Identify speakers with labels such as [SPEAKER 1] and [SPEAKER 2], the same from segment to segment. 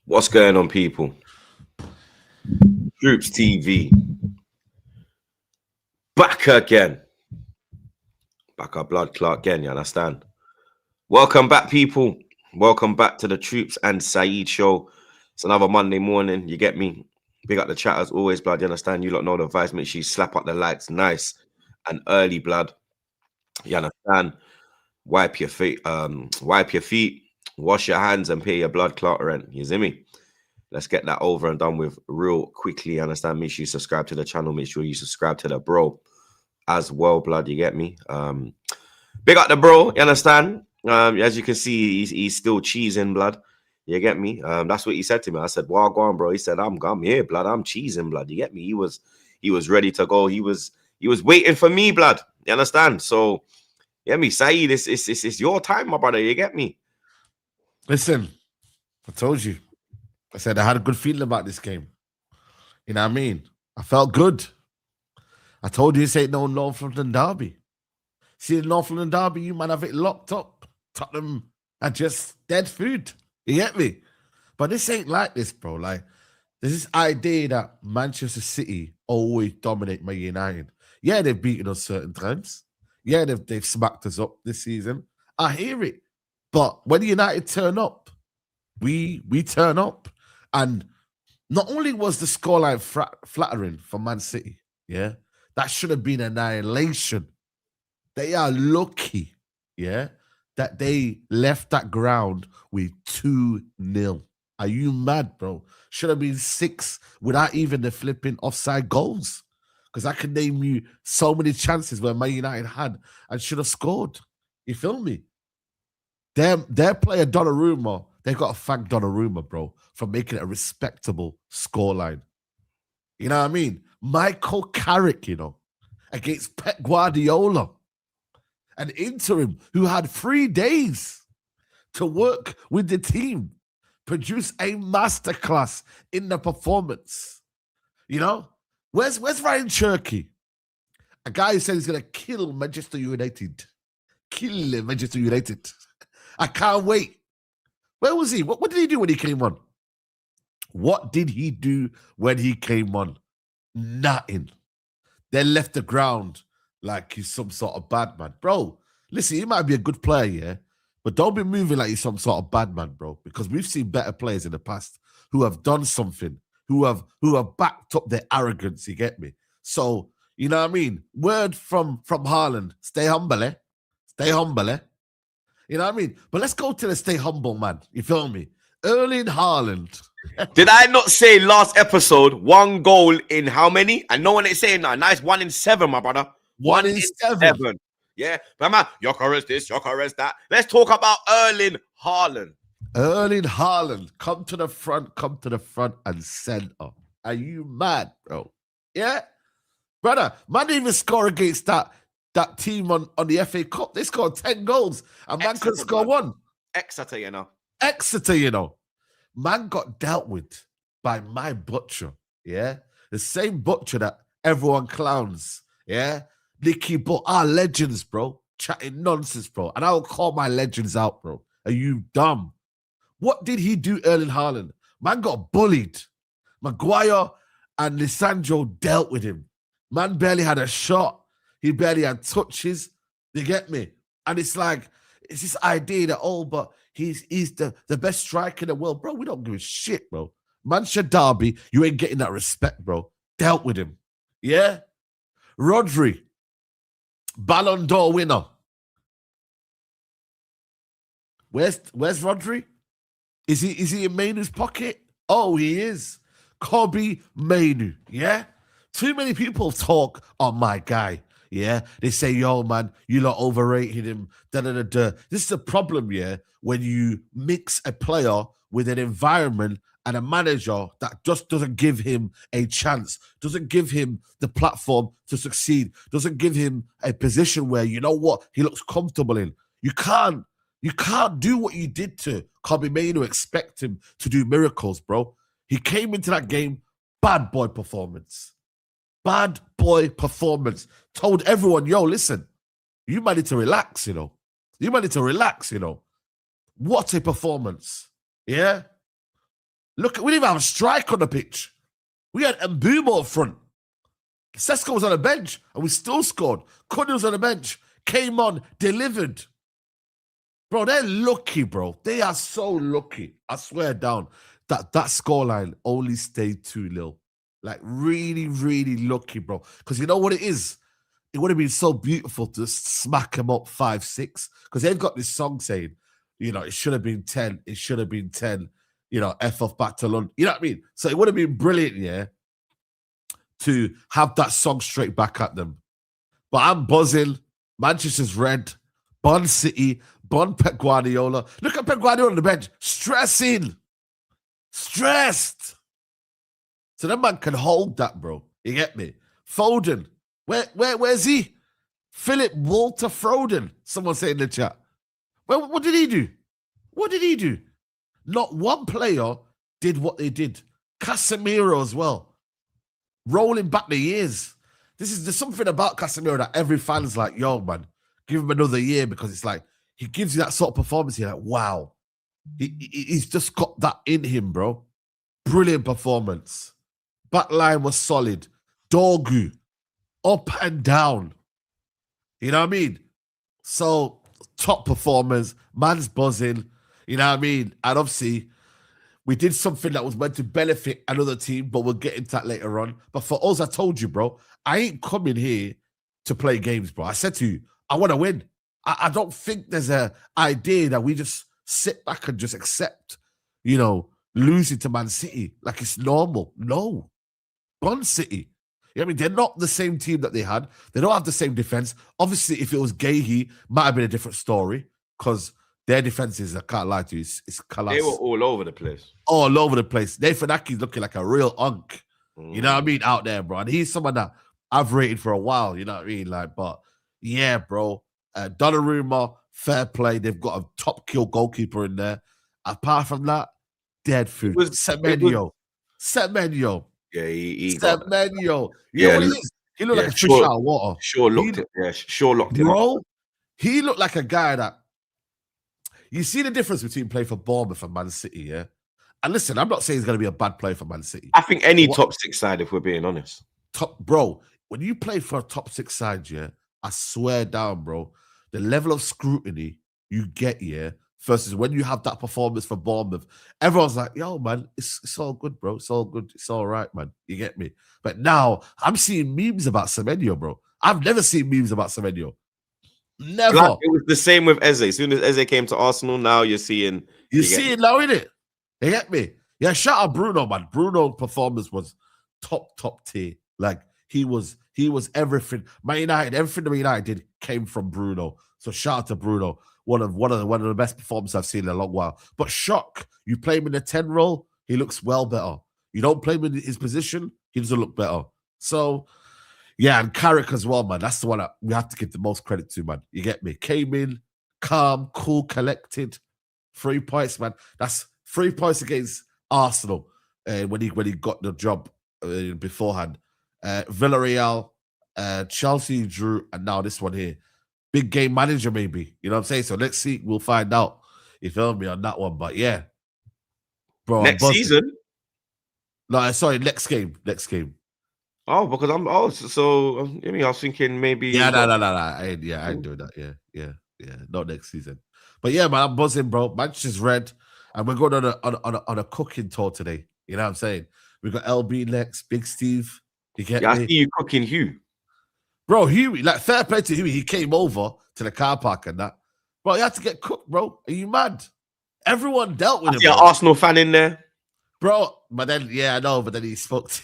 [SPEAKER 1] What's going on, people? TroopzTV. Back again. Back our blood clot again, you understand? Welcome back, people. Welcome back to the Troops and Saeed show. It's another Monday morning, you get me? Big up the chat as always, blood, you understand? You lot know the vibes. Make sure you slap up the likes nice and early, blood. You understand? Wipe your feet, wash your hands and pay your blood clot rent. You see me? Let's get that over and done with real quickly. Understand? Make sure you subscribe to the channel. Make sure you subscribe to the bro as well, blood. You get me? Big up the bro. You understand? As you can see, he's still cheesing, blood. You get me? That's what he said to me. I said, "Well, go on, bro." He said, "I'm here, blood. I'm cheesing, blood." You get me? He was ready to go. He was waiting for me, blood. You understand? So, you get me, Saeed? It's your time, my brother. You get me?
[SPEAKER 2] Listen, I told you. I said I had a good feeling about this game. You know what I mean? I felt good. I told you this ain't no North London derby. See, the North London derby, you might have it locked up. Tottenham are just dead food. You get me? But this ain't like this, bro. Like, there's this idea that Manchester City always dominate Man United. Yeah, they've beaten us certain times. Yeah, they've smacked us up this season. I hear it. But when United turn up, we turn up. And not only was the scoreline flattering for Man City, yeah, that should have been annihilation. They are lucky, yeah, that they left that ground with 2-0. Are you mad, bro? Should have been 6 without even the flipping offside goals. Because I can name you so many chances where Man United had and should have scored. You feel me? Their player Donnarumma, they got to thank Donnarumma, bro, for making it a respectable scoreline. You know what I mean? Michael Carrick, against Pep Guardiola, an interim who had 3 days to work with the team, produce a masterclass in the performance. Where's Ryan Cherky? A guy who said he's going to kill Manchester United. Kill Manchester United. I can't wait. Where was he? What did he do when he came on? What did he do when he came on? Nothing. They left the ground like he's some sort of bad man. Bro, listen, he might be a good player, yeah? But don't be moving like he's some sort of bad man, bro. Because we've seen better players in the past who have done something, who have backed up their arrogance, you get me? So, you know what I mean? Word from Haaland, stay humble, eh? Stay humble, eh? You know what I mean? But let's go to the stay humble, man. You feel me? Erling Haaland.
[SPEAKER 1] Did I not say last episode 1 goal in how many? I know when they say now. Nice 1 in 7, my brother.
[SPEAKER 2] 1 in 7.
[SPEAKER 1] Yeah. But man, Gyökeres this, Gyökeres that. Let's talk about Erling Haaland.
[SPEAKER 2] Erling Haaland. Come to the front and center. Are you mad, bro? Yeah? Brother, man didn't even score against that team on the FA Cup. They scored 10 goals and man couldn't score 1. Exeter, Man got dealt with by my butcher, yeah? The same butcher that everyone clowns, yeah? Nicky Butt, our legends, bro. Chatting nonsense, bro. And I will call my legends out, bro. Are you dumb? What did he do, Erling Haaland? Man got bullied. Maguire and Lisandro dealt with him. Man barely had a shot. He barely had touches. You get me? And it's like, it's this idea that, but he's the best striker in the world. Bro, we don't give a shit, bro. Manchester Derby, you ain't getting that respect, bro. Dealt with him. Yeah? Rodri, Ballon d'Or winner. Where's Rodri? Is he in Mainu's pocket? Oh, he is. Kobe Mainu, yeah? Too many people talk on my guy. Yeah, they say, yo, man, you lot overrated him. This is a problem, yeah, when you mix a player with an environment and a manager that just doesn't give him a chance, doesn't give him the platform to succeed, doesn't give him a position where, you know what, he looks comfortable in. You can't do what you did to Kobe Mainu, expect him to do miracles, bro. He came into that game, bad boy performance. Bad boy performance. Told everyone, yo, listen, you might need to relax, You might need to relax, What a performance. Yeah? Look, we didn't even have a strike on the pitch. We had Mbumo up front. Sesko was on the bench, and we still scored. Cunha was on the bench, came on, delivered. Bro, they're lucky, bro. They are so lucky. I swear down that scoreline only stayed 2-0. Like, really, really lucky, bro. Because you know what it is? It would have been so beautiful to smack them up 5-6. Because they've got this song saying, you know, it should have been 10. It should have been 10. You know, F off back to London. You know what I mean? So it would have been brilliant, yeah, to have that song straight back at them. But I'm buzzing. Manchester's red. Bun City. Bun Pep Guardiola. Look at Pep Guardiola on the bench. Stressed. So that man can hold that, bro. You get me? Foden. Where's he? Philip Walter Foden. Someone say in the chat. Well, what did he do? What did he do? Not one player did what they did. Casemiro as well. Rolling back the years. There's something about Casemiro that every fan's like, yo, man, give him another year, because it's like, he gives you that sort of performance. You're like, wow. He's just got that in him, bro. Brilliant performance. Back line was solid. Dogu. Up and down. You know what I mean? So, top performers. Man's buzzing. You know what I mean? And obviously, we did something that was meant to benefit another team, but we'll get into that later on. But for us, I told you, bro, I ain't coming here to play games, bro. I said to you, I want to win. I don't think there's an idea that we just sit back and just accept, you know, losing to Man City like it's normal. No. Bun City. You know what I mean? They're not the same team that they had. They don't have the same defense. Obviously, if it was Gahey, might have been a different story, because their defenses, I can't lie to you, it's collapsed.
[SPEAKER 1] They were all over the place.
[SPEAKER 2] All over the place. Nathan Ake's looking like a real unk. You know what I mean? Out there, bro. And he's someone that I've rated for a while. You know what I mean? Like, but yeah, bro. Donnarumma, fair play. They've got a top kill goalkeeper in there. Apart from that, dead food. Semenyo.
[SPEAKER 1] Yeah, he
[SPEAKER 2] Semenyo. You know what he is? He looked like a fish out of water.
[SPEAKER 1] Sure looked him.
[SPEAKER 2] Bro, he looked like a guy that, you see the difference between playing for Bournemouth and Man City, yeah? And listen, I'm not saying he's going to be a bad player for Man City.
[SPEAKER 1] I think any top six side, if we're being honest.
[SPEAKER 2] Bro, when you play for a top six side, yeah, I swear down, bro, the level of scrutiny you get, yeah, versus when you have that performance for Bournemouth, everyone's like, yo, man, it's all good, bro. It's all good. It's all right, man. You get me? But now I'm seeing memes about Semenyo, bro. I've never seen memes about Semenyo. Never.
[SPEAKER 1] Like, it was the same with Eze. As soon as Eze came to Arsenal, now you're seeing.
[SPEAKER 2] You see it now, innit? You get me? Yeah, shout out Bruno, man. Bruno's performance was top tier. Like, he was everything. Man United, everything that Man United did came from Bruno. So shout out to Bruno. One of the best performances I've seen in a long while. But shock, you play him in the 10 role, he looks well better. You don't play him in his position, he doesn't look better. So, yeah, and Carrick as well, man. That's the one that we have to give the most credit to, man. You get me? Came in, calm, cool, collected. 3 points, man. That's 3 points against Arsenal when he got the job beforehand. Villarreal, Chelsea drew, and now this one here. Big game manager, maybe. You know what I'm saying? So let's see. We'll find out. You feel me on that one? But yeah, bro.
[SPEAKER 1] Next season?
[SPEAKER 2] No, sorry. Next game.
[SPEAKER 1] Oh, because I was thinking maybe.
[SPEAKER 2] Yeah, no. I ain't doing that. Yeah. Not next season. But yeah, man, I'm buzzing, bro. Manchester's red, and we're going on a cooking tour today. You know what I'm saying? We got LB next, Big Steve. You get me?
[SPEAKER 1] I see you cooking Hugh.
[SPEAKER 2] Bro, Huey, like, fair play to Huey. He came over to the car park and that. Bro, he had to get cooked, bro. Are you mad? Everyone dealt with him.
[SPEAKER 1] An Arsenal fan in there.
[SPEAKER 2] Bro, but then, yeah, I know, but then he spoke to...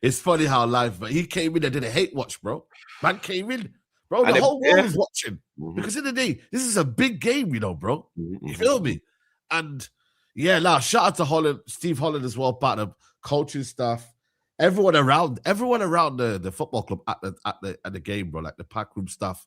[SPEAKER 2] It's funny how live, but he came in and did a hate watch, bro. Man came in. Bro, the whole world was watching. Because in the day, this is a big game, you know, bro. You feel me? And, yeah, shout out to Holland, Steve Holland as well, part of coaching staff. Everyone around the football club at the game, bro, like the pack room stuff,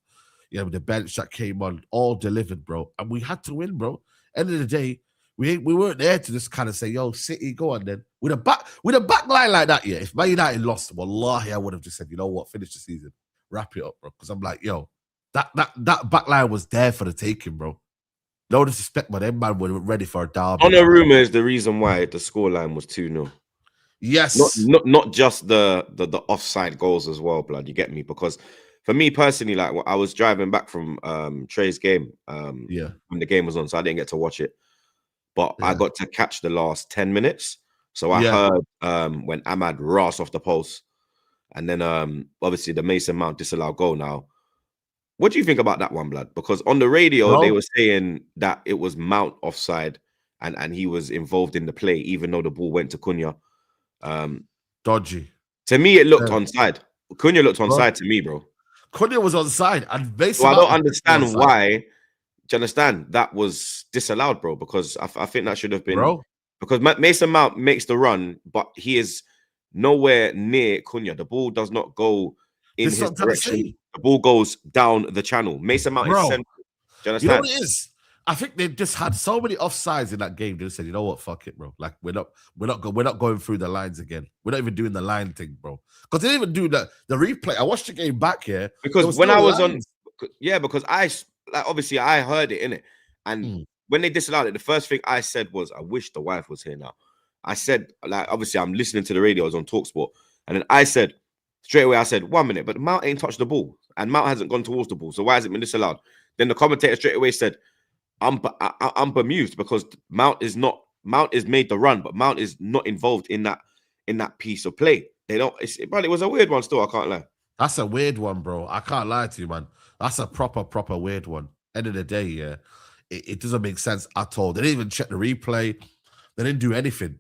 [SPEAKER 2] you know, the bench that came on, all delivered, bro. And we had to win, bro. End of the day, we weren't there to just kind of say, yo, City, go on then. With a back line like that, yeah, if Man United lost, wallahi, I would have just said, you know what, finish the season. Wrap it up, bro. Because I'm like, yo, that back line was there for the taking, bro. No disrespect, but them man were ready for a derby.
[SPEAKER 1] On a rumor is the reason why the scoreline was 2-0.
[SPEAKER 2] Yes.
[SPEAKER 1] Not just the offside goals as well, blood. You get me? Because for me personally, like I was driving back from Trey's game when the game was on, so I didn't get to watch it. But I got to catch the last 10 minutes. So I heard when Ahmad ras off the post, and then obviously the Mason Mount disallowed goal. Now, what do you think about that one, blood? Because on the radio they were saying that it was Mount offside and he was involved in the play, even though the ball went to Cunha.
[SPEAKER 2] Dodgy.
[SPEAKER 1] To me, it looked onside. Cunha looked onside to me, bro.
[SPEAKER 2] Cunha was onside, and Mason
[SPEAKER 1] so I don't understand why. Do you understand that was disallowed, bro? Because I think that should have been because Mason Mount makes the run, but he is nowhere near Cunha. The ball does not go in his direction. The ball goes down the channel. Mason Mount is central. Do you understand?
[SPEAKER 2] You know what it is? I think they just had so many offsides in that game. They just said, you know what, fuck it, bro. Like we're not going through the lines again. We're not even doing the line thing, bro. Because they didn't even do the replay. I watched the game back here
[SPEAKER 1] because when I was lines. Because obviously I heard it in it, and when they disallowed it, the first thing I said was, I wish the wife was here now. I said, like, obviously I'm listening to the radio, I was on TalkSport, and then I said straight away, I said 1 minute, but Mount ain't touched the ball, and Mount hasn't gone towards the ball, so why has it been disallowed? Then the commentator straight away said, I'm bemused because Mount is made the run, but Mount is not involved in that piece of play. They don't. But it was a weird one. Still, I can't lie.
[SPEAKER 2] That's a weird one, bro. I can't lie to you, man. That's a proper weird one. End of the day, yeah, it doesn't make sense at all. They didn't even check the replay. They didn't do anything.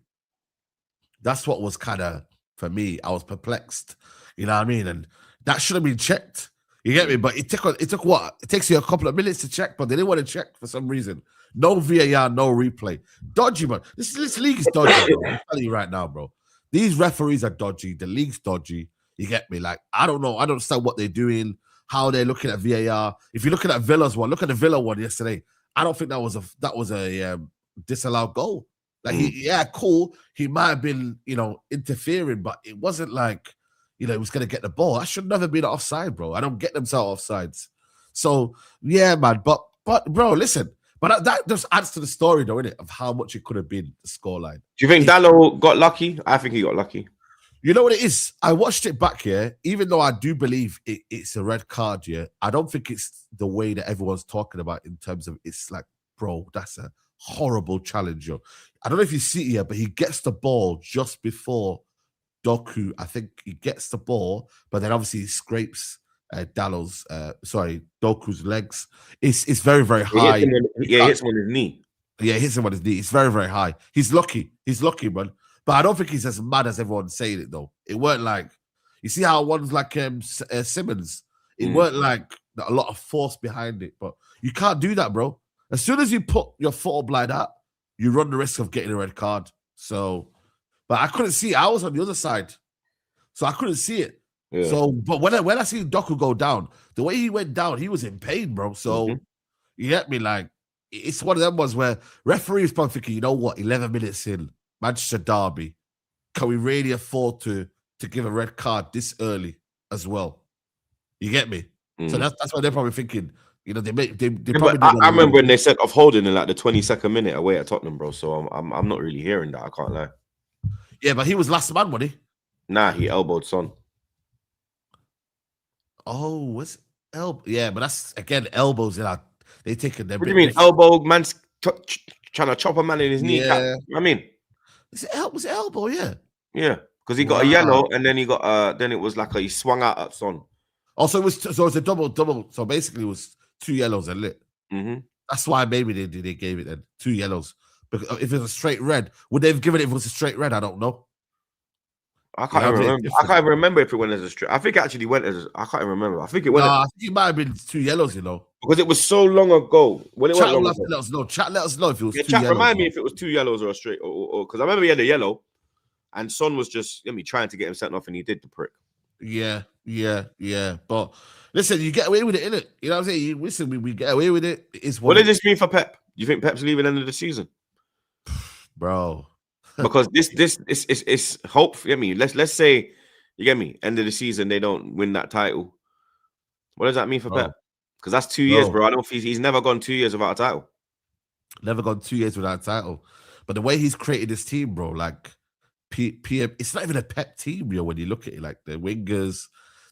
[SPEAKER 2] That's what was kind of, for me, I was perplexed. You know what I mean? And that should have been checked. You get me? But it took what? It takes you a couple of minutes to check, but they didn't want to check for some reason. No VAR, no replay. Dodgy, man. This league is dodgy, bro. I'm telling you right now, bro. These referees are dodgy. The league's dodgy. You get me? Like, I don't know. I don't understand what they're doing, how they're looking at VAR. If you're looking at Villa's one, look at the Villa one yesterday. I don't think that was a disallowed goal. Like, cool. He might have been, interfering, but it wasn't like, it was going to get the ball. I should never been offside, bro. I don't get themselves offsides. So, yeah, man. But bro, listen. But that just adds to the story, though, innit? Of how much it could have been, the scoreline.
[SPEAKER 1] Do you think Dalot got lucky? I think he got lucky.
[SPEAKER 2] You know what it is? I watched it back here, even though I do believe it's a red card here. I don't think it's the way that everyone's talking about in terms of it's like, bro, that's a horrible challenge, yo. I don't know if you see it here, but he gets the ball just before Doku. I think he gets the ball, but then obviously he scrapes Doku's legs. It's very, very high.
[SPEAKER 1] He hits him on his knee.
[SPEAKER 2] Yeah, he hits him on his knee. It's very, very high. He's lucky. He's lucky, man. But I don't think he's as mad as everyone's saying it, though. It weren't like, you see how one's like Simmons. It weren't like a lot of force behind it. But you can't do that, bro. As soon as you put your foot up like that, you run the risk of getting a red card. So, but I couldn't see it. I was on the other side, so I couldn't see it. Yeah. So, but when I see Doku go down, the way he went down, he was in pain, bro. So, you get me? Like, it's one of them ones where referees probably thinking, you know what, 11 minutes in, Manchester derby, can we really afford to give a red card this early as well? You get me? So that's what they're probably thinking. They probably.
[SPEAKER 1] I remember when they said of holding in like the 22nd minute away at Tottenham, bro. So I'm not really hearing that. I can't lie.
[SPEAKER 2] Yeah, but he was last man, wasn't he?
[SPEAKER 1] Nah, he elbowed Son.
[SPEAKER 2] Oh, what's elbow? Yeah, but that's again elbows. They taking them.
[SPEAKER 1] What do you mean elbow? Man's trying to chop a man in his kneecap. I mean,
[SPEAKER 2] was it elbow? Yeah,
[SPEAKER 1] yeah, because he got a yellow, and then he got then it was like he swung out at Son.
[SPEAKER 2] Also, it was a double. So basically, it was 2 yellows and lit. That's why maybe they gave it then 2 yellows. Because if it was a straight red, would they have given it if it was a straight red? I don't know.
[SPEAKER 1] I can't even remember. I can't even remember if it went as a straight. I think it actually went as. I can't even remember. I think it went.
[SPEAKER 2] I think it might have been 2 yellows.
[SPEAKER 1] Because it was so long ago. When it
[SPEAKER 2] Chat
[SPEAKER 1] went
[SPEAKER 2] let us know. Chat, let us know if it was 2
[SPEAKER 1] chat,
[SPEAKER 2] yellows. Remind
[SPEAKER 1] me if it was 2 yellows or a straight, or because I remember he had a yellow, and Son was just trying to get him sent off, and he did the prick.
[SPEAKER 2] Yeah. But listen, you get away with it, innit? You know what I'm saying? Listen, we get away with it.
[SPEAKER 1] What does this mean for Pep? Do you think Pep's leaving end of the season,
[SPEAKER 2] bro?
[SPEAKER 1] Because this is hope. I mean, let's say you get me. End of the season, they don't win that title. What does that mean for Pep? Because that's 2 years, bro. I don't feel he's never gone 2 years without a title.
[SPEAKER 2] Never gone 2 years without a title. But the way he's created this team, bro, like PM, it's not even a Pep team, when you look at it, like the wingers,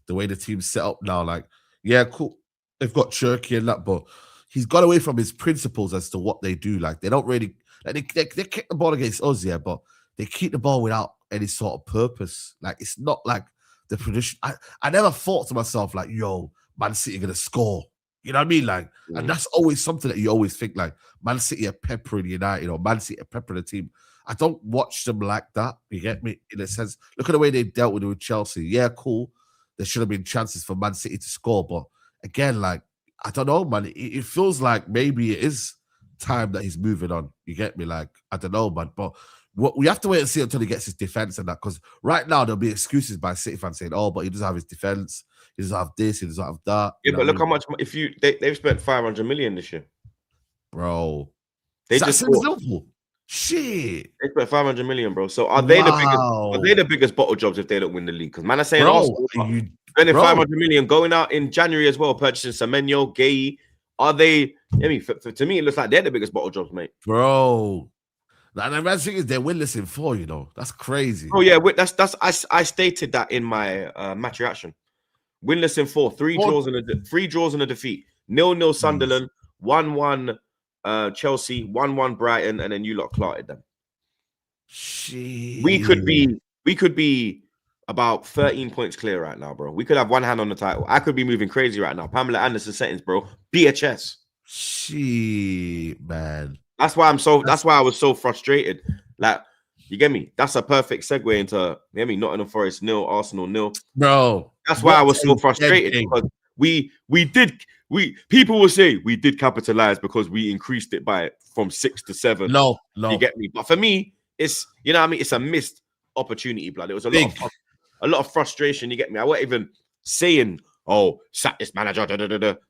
[SPEAKER 2] the way the team's set up now, like, yeah, cool. They've got Cherky and that, but he's got away from his principles as to what they do. Like, they don't really, like, they kick the ball against us, yeah, but they keep the ball without any sort of purpose. Like, it's not like the tradition. I never thought to myself, like, yo, Man City going to score. You know what I mean? Like, and that's always something that you always think, like, Man City are peppering United or Man City are peppering the team. I don't watch them like that. You get me? In a sense, look at the way they dealt with Chelsea. Yeah, cool. There should have been chances for Man City to score. But again, like, I don't know, man. It feels like maybe it is time that he's moving on. You get me? Like, I don't know, man. But we have to wait and see until he gets his defense and that. Because right now, there'll be excuses by City fans saying, oh, but he doesn't have his defense. He doesn't have this. He doesn't have that.
[SPEAKER 1] Yeah, but look how much, they've spent 500 million this year.
[SPEAKER 2] Bro.
[SPEAKER 1] They just
[SPEAKER 2] Liverpool. Shit.
[SPEAKER 1] They spent 500 million, bro. So are they the biggest bottle jobs if they don't win the league? Because man are saying Arsenal spending 500 million, going out in January as well, purchasing Semenyo, Gay. Are they? I mean, to me, it looks like they're the biggest bottle jobs, mate.
[SPEAKER 2] Bro. And the bad thing is they're winless in 4, That's crazy.
[SPEAKER 1] Oh yeah, I stated that in my match reaction. Winless in 4, 3 draws and a defeat. 0-0 Sunderland, 1-1 Chelsea, 1-1 Brighton, and then you lot clotted them.
[SPEAKER 2] Jeez.
[SPEAKER 1] We could be about 13 points clear right now, bro. We could have one hand on the title. I could be moving crazy right now. Pamela Anderson settings, bro. BHS.
[SPEAKER 2] Shit, man.
[SPEAKER 1] That's why I was so frustrated. Like, you get me? That's a perfect segue into, you get me? Nottingham Forest 0, Arsenal 0.
[SPEAKER 2] Bro.
[SPEAKER 1] That's why I was so frustrated, because people will say we did capitalize because we increased it from 6 to 7.
[SPEAKER 2] No.
[SPEAKER 1] You get me? But for me, it's, you know what I mean? It's a missed opportunity, blood. It was a lot of frustration. You get me? I wasn't even saying, oh, sack this manager,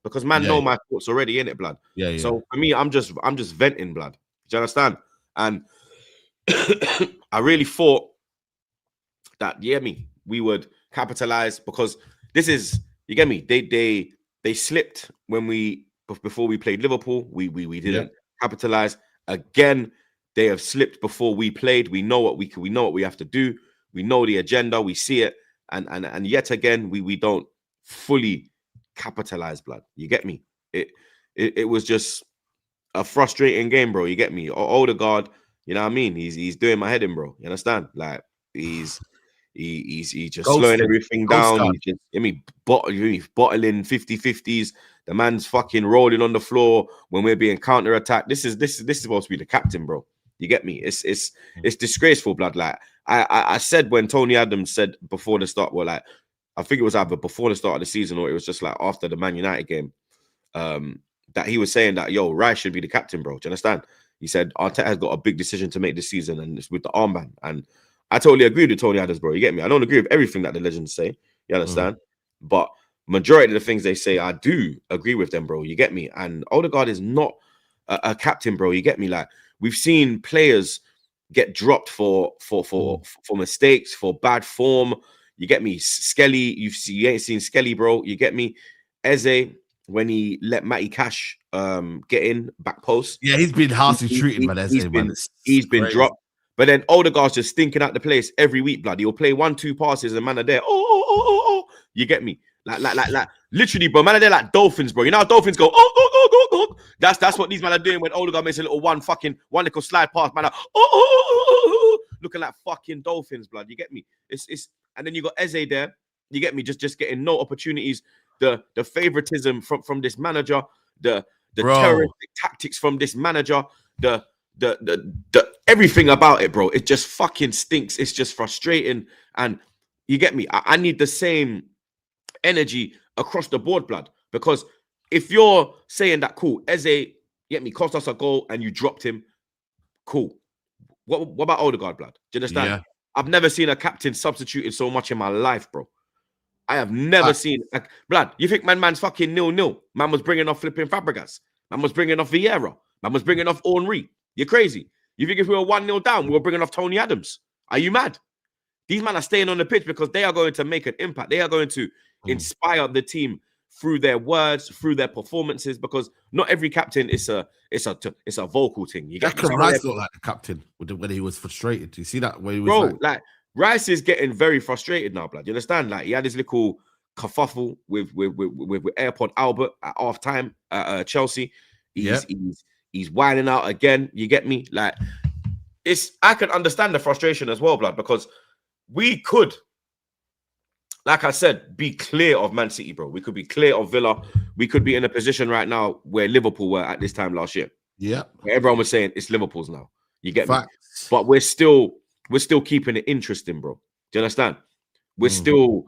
[SPEAKER 1] because know my thoughts already in it, blood.
[SPEAKER 2] Yeah.
[SPEAKER 1] So for me, I'm just venting, blood. Do you understand? And I really thought that, we would capitalize, because this is, you get me? They slipped before we played Liverpool. We didn't capitalize. Again, they have slipped before we played. We know what we know what we have to do. We know the agenda. We see it, and yet again we don't fully capitalize, blood. You get me? It was just a frustrating game, bro. You get me? Odegaard, you know what I mean? He's doing my head in, bro. You understand? Like, he's just slowing everything down. He's bottling 50-50s. The man's fucking rolling on the floor when we're being counter-attacked. This is supposed to be the captain, bro. You get me? It's disgraceful, blood. Like, I said when Tony Adams said before the start, well, like, I think it was either before the start of the season or it was just like after the Man United game, that he was saying that, yo, Rice should be the captain, bro. Do you understand? He said Arteta has got a big decision to make this season, and it's with the armband. And I totally agree with Tony Adams, bro. You get me? I don't agree with everything that the legends say. You understand? But majority of the things they say, I do agree with them, bro. You get me? And Odegaard is not a captain, bro. You get me? Like, we've seen players get dropped for mistakes, for bad form. You get me? Skelly, you ain't seen Skelly, bro. You get me? Eze, when he let Matty Cash get in back post.
[SPEAKER 2] Yeah, he's been harshly treated, man.
[SPEAKER 1] He's been dropped. But then Odegaard's just stinking out the place every week, blood. He'll play 1-2 passes and man are there. Oh. You get me? Like literally, bro. Man are there like dolphins, bro. You know how dolphins go, oh. That's what these men are doing when Odegaard makes a little one little slide pass, man. Oh. Looking like fucking dolphins, blood. You get me? It's and then you got Eze there. You get me? Just getting no opportunities. The favoritism from this manager, the terroristic tactics from this manager, the everything about it, bro. It just fucking stinks. It's just frustrating. And you get me? I need the same energy across the board, blood. Because if you're saying that, cool, Eze, get me, cost us a goal and you dropped him, cool. What about Odegaard, blood? Do you understand?
[SPEAKER 2] Yeah.
[SPEAKER 1] I've never seen a captain substituted so much in my life, bro. I have never seen, like, blood. You think man's fucking 0-0? Man was bringing off flipping Fabregas. Man was bringing off Vieira. Man was bringing off Henry. You're crazy. You think if we were 1-0 down, we were bringing off Tony Adams? Are you mad? These men are staying on the pitch because they are going to make an impact. They are going to inspire the team through their words, through their performances, because not every captain is a vocal thing. You get
[SPEAKER 2] Rice looked like the captain when he was frustrated. Do you see that way he was
[SPEAKER 1] bro? Like Rice is getting very frustrated now, blood. You understand? Like he had his little kerfuffle with AirPod Albert at half time at Chelsea. He's whining out again. You get me? Like I can understand the frustration as well, blood, because we could, like I said, be clear of Man City, bro. We could be clear of Villa. We could be in a position right now where Liverpool were at this time last year.
[SPEAKER 2] Yeah.
[SPEAKER 1] Where everyone was saying it's Liverpool's now. You get me? But we're still keeping it interesting, bro. Do you understand? We're still